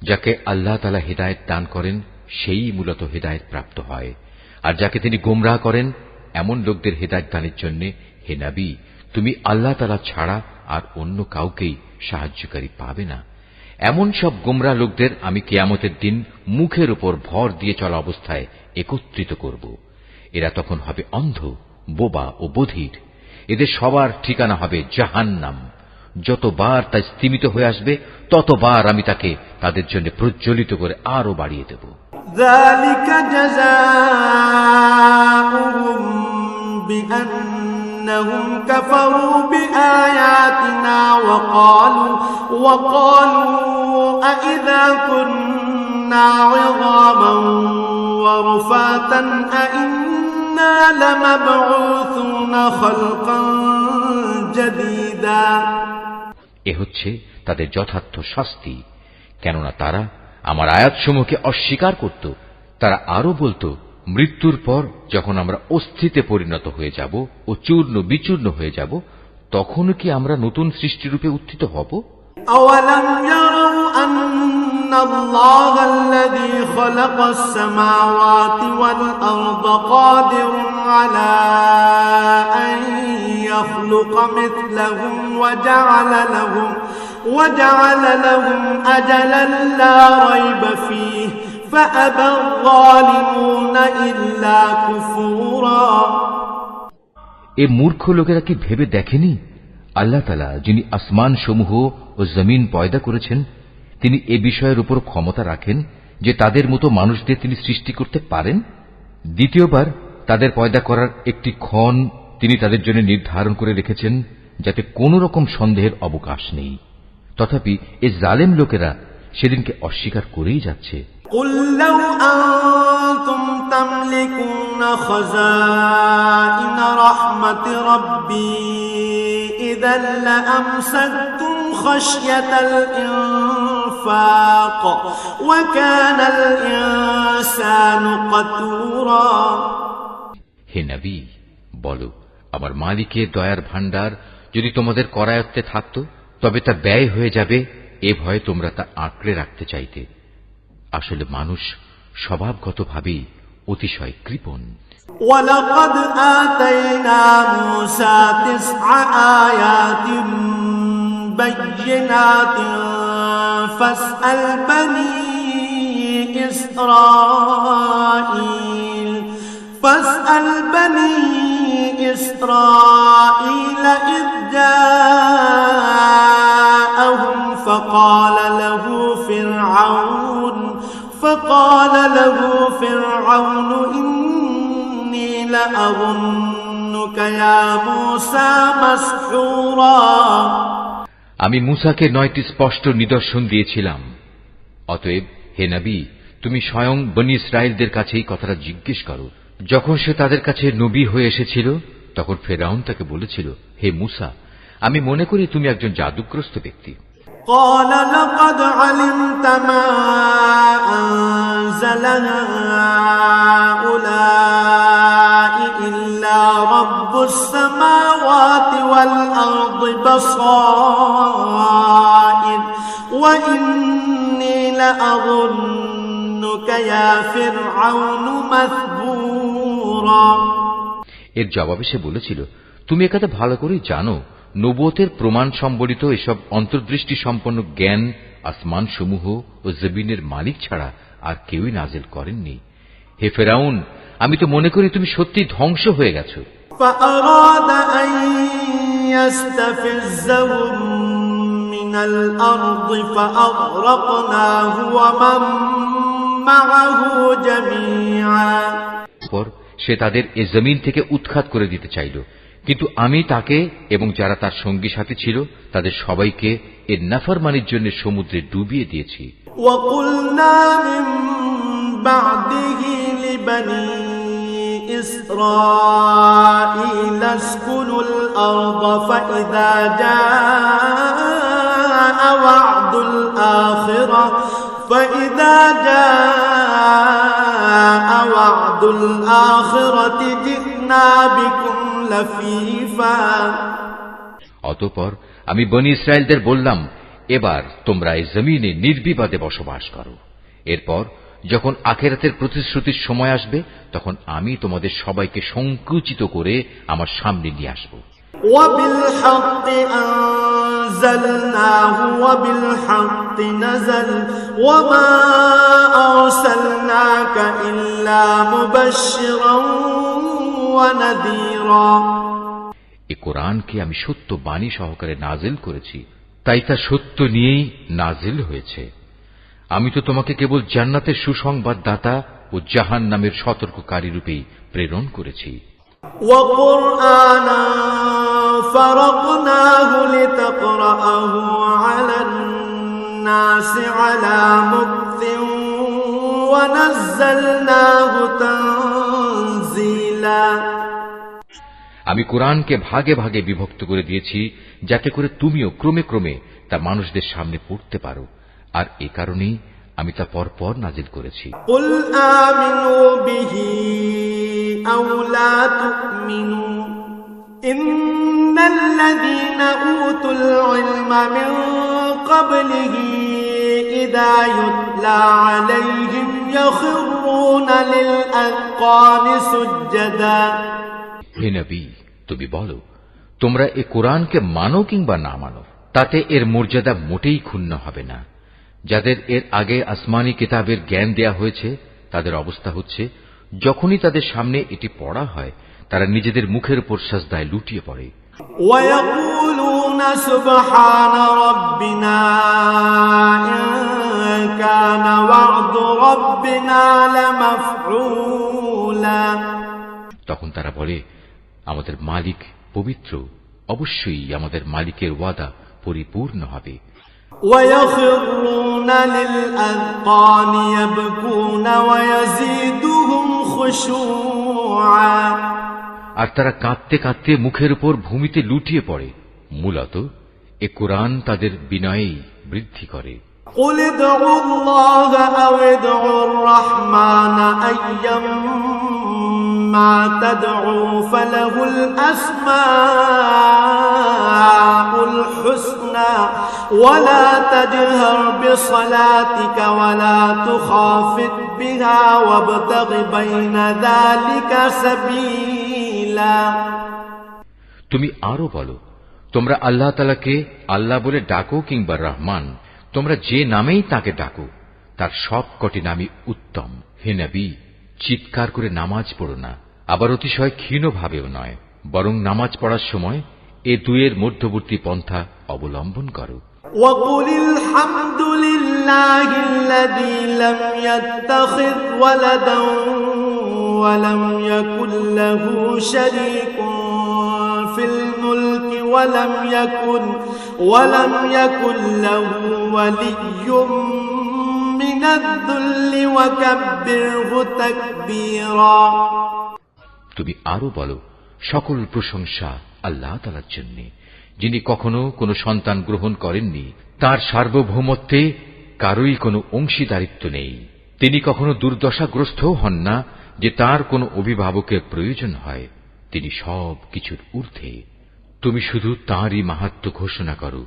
যাকে আল্লাহ তাআলা হিদায়াত দান করেন সেই মূলত হিদায়াত প্রাপ্ত হয়, আর যাকে তিনি গোমরাহ করেন এমন লোকদের হিদায়াত দানের জন্য হে নবী, তুমি আল্লাহ তাআলা ছাড়া আর অন্য কাউকেই সাহায্যকারী পাবে না। এমন সব গোমরাহ লোকদের আমি কিয়ামতের দিন মুখের উপর ভর দিয়ে চলা অবস্থায় একত্রিত করব। এরা তখন হবে অন্ধ, বোবা ও বধির। এদের সবার ঠিকানা হবে জাহান্নাম। যতবার তা স্তিমিত হয়ে আসবে ততবার আমি তাকে তাদের জন্য প্রজ্বলিত করে আরো বাড়িয়ে দেব। ذلك جزاؤهم بأنهم كفروا بآياتنا وقالوا أإذا كنا عظاما ورفاتا أإنا لمبعوثون خلقا جديدا। এ হচ্ছে তাদের যথার্থ শাস্তি, কেননা তারা আমার আয়াতসমূহকে অস্বীকার করত। তারা আরো বলতো, মৃত্যুর পর যখন আমরা অস্থিতে পরিণত হয়ে যাব ও চূর্ণ বিচূর্ণ হয়ে যাব, তখনও কি আমরা নতুন সৃষ্টিরূপে উত্থিত হব? أولم يروا أن الله الذي خلق السماوات والأرض قادر على أن يخلق مثلهم وجعل لهم أجلا لا ريب فيه فأبى الظالمون إلا كفورا। এ মূর্খ লোকেরা কি ভেবে দেখেনি আল্লাহ তাআলা যিনি আসমান সমূহ ও জমিন পয়দা করেছেন, তিনি এ বিষয়ের উপর ক্ষমতা রাখেন যে তাদের মতো মানুষদের তিনি সৃষ্টি করতে পারেন। দ্বিতীয়বার তাদের পয়দা করার একটি ক্ষণ তিনি তাদের জন্য নির্ধারণ করে রেখেছেন, যাতে কোন রকম সন্দেহের অবকাশ নেই। তথাপি এ জালেম লোকেরা সেদিনকে অস্বীকার করেই যাচ্ছে। قل لو أنتم تملكون خزائن رحمة ربي إذا لأمسكتم خشية الإنفاق وكان الإنسان قتورا। হে নবী, বলো, আমার মালিকের দয়ার ভাণ্ডার যদি তোমাদের করায়ত্তে থাকত, তবে তা ব্যয় হয়ে যাবে এ ভয়ে তোমরা তা আঁকড়ে রাখতে চাইতে। আসলে মানুষ স্বভাবগতভাবেই অতিশয় কৃপণ। وَلَقَدْ آتَيْنَا مُوسَى 9 آيَاتٍ بَيِّنَاتٍ فَاسْأَلْ بَنِي إِسْرَائِيلَ إِذْ جَاءَهُمْ فقال له فرعون إني لأظنك يا موسى مسحورا। আমি মূসাকে 9টি স্পষ্ট নিদর্শন দিয়েছিলাম। অতএব হে নবী, তুমি স্বয়ং বনী ইসরায়েলদের কাছেই কথাটা জিজ্ঞেস করো। যখন সে তাদের কাছে নবী হয়ে এসেছিল, তখন ফেরাউন তাকে বলেছিল, হে মূসা, আমি মনে করি তুমি একজন জাদুগ্রস্ত ব্যক্তি। قال لقد علمت ما أنزل هؤلاء إلا رب السماوات والأرض بصائر وإني لأظنك يا فرعون مثبورا। এর জবাবে সে বলেছিল, তুমি একথা ভালো করেই জানো, নবুয়তের প্রমাণ সম্বলিত এসব অন্তর্দৃষ্টি সম্পন্ন জ্ঞান আসমান সমূহ ও জমিনের মালিক ছাড়া আর কেউই নাজিল করেননি। হে ফেরাউন, আমি তো মনে করি তুমি সত্যি ধ্বংস হয়ে গেছো। فأراد أن يستفزهم من الأرض فأغرقناه ومن معه جميعا। সে তাদের এ জমিন থেকে উৎখাত করে দিতে চাইল, কিন্তু আমি তাকে এবং যারা তার সঙ্গী সাথী ছিল তাদের সবাইকে এর নাফরমানির জন্য সমুদ্রে ডুবিয়ে দিয়েছি। وَقُلْنَا مِن بَعْدِهِ لِبَنِي إِسْرَائِيلَ اسْكُنُوا الْأَرْضَ فَإِذَا جَاءَ وَعْدُ الْآخِرَةِ جِئْنَا بِكُمْ لَفِيفًا। অতঃপর আমি বনী ইসরায়েলদের বললাম, এবার তোমরা এই জমিনে নির্বিবাদে বসবাস করো। এরপর যখন আখিরাতের প্রতিশ্রুতির সময় আসবে, তখন আমি তোমাদের সবাইকে সংকুচিত করে আমার সামনে নিয়ে আসব। وَبِالْحَقِّ أَنزَلْنَاهُ وَبِالْحَقِّ نَزَلَ وَمَا أَرْسَلْنَاكَ إِلَّا مُبَشِّرًا وَنَذِيرًا। এই কোরআনকে আমি সত্য বাণী সহকারে নাজিল করেছি, তাই তা সত্য নিয়েই নাজিল হয়েছে। আমি তো তোমাকে কেবল জান্নাতের সুসংবাদদাতা ও জাহান্নামের সতর্ককারী রূপেই প্রেরণ করেছি। وَقُرْآنًا فَرَقْنَاهُ لِتَقْرَأَهُ عَلَى النَّاسِ عَلَى مُكْثٍ وَنَزَّلْنَاهُ تَنزِيلًا। আমি কোরআনকে ভাগে ভাগে বিভক্ত করে দিয়েছি, যাতে করে তুমিও ক্রমে ক্রমে তা মানুষদের সামনে পড়তে পারো, আর এ কারণেই আমি তা পরপর নাজিল করেছি। قُلْ آمِنُوا بِهِ أَوْ لَا تُؤْمِنُوا إِنَّ الَّذِينَ أُوتُوا الْعِلْمَ مِنْ قَبْلِهِ إِذَا يُتْلَى عَلَيْهِمْ يَخِرُّونَ لِلْأَذْقَانِ سُجَّدًا। হে নবী, তুমি বলো, তোমরা এ কোরআনকে মানো কিংবা না মানো, তাতে এর মর্যাদা মোটেই ক্ষুণ্ণ হবে না। যাদের এর আগে আসমানি কিতাবের জ্ঞান দেয়া হয়েছে, তাদের অবস্থা হচ্ছে, যখনই তাদের সামনে এটি পড়া হয়, তারা নিজেদের মুখের উপর সাজদায় লুটিয়ে পড়ে। وَيَقُولُونَ سُبْحَانَ رَبِّنَا إِن كَانَ وَعْدُ رَبِّنَا لَمَفْعُولًا। তখন তারা বলে, আমাদের মালিক পবিত্র, অবশ্যই আমাদের মালিকের ওয়াদা পরিপূর্ণ হবে। وَيَخِرُّونَ لِلْأَذْقَانِ يَبْكُونَ وَيَزِيدُهُمْ خُشُوعًا। আর তারা কাঁদতে কাঁদতে মুখের উপর ভূমিতে লুটিয়ে পড়ে। মূলত এ কোরআন তাদের বিনয়েই বৃদ্ধি করে। قُلِ ادْعُوا اللَّهَ أَوِ ادْعُوا الرَّحْمَنَ أَيَّمَّا تَدْعُوا فَلَهُ الْأَسْمَاءُ الْحُسْنَى وَلَا تَجْهَرْ بِصَلَاتِكَ وَلَا تُخَافِتْ بِهَا وَابْتَغِ بَيْنَ ذَلِكَ سَبِيلًا। তুমি আরো বলো, তোমরা আল্লাহ তাআলাকে আল্লাহ বলে ডাকো কিংবা রহমান, তোমরা যে নামেই তাকে ডাকো, তার সব কটি নামই উত্তম। হে নবী, চিৎকার করে নামাজ পড়ো না, আবার অতিশয় ক্ষীণ ভাবেও নয়, বরং নামাজ পড়ার সময় এ দুয়ের মধ্যবর্তী পন্থা অবলম্বন করো। وَقُلِ الْحَمْدُ لِلَّهِ الَّذِي لَمْ يَتَّخِذْ وَلَدًا وَلَمْ يَكُنْ لَهُ شَرِيكٌ فِي الْمُلْكِ وَلَمْ يَكُنْ لَهُ وَلِيٌّ مِّنَ من الذل وكبره تكبيرا তুমি আরো বলো, সকল প্রশংসা আল্লাহ তাআলার জন্য, যিনি কখনো কোনো সন্তান গ্রহণ করেননি, তার সার্বভৌমত্বে কারোই কোনো অংশীদারিত্ব নেই। তিনি কখনো দুর্দশাগ্রস্ত হন না যে তার কোনো অভিভাবকের প্রয়োজন হয়। তিনি সব কিছুর ঊর্ধ্বে। তুমি শুধু তাঁরই মাহাত্ম্য ঘোষণা করো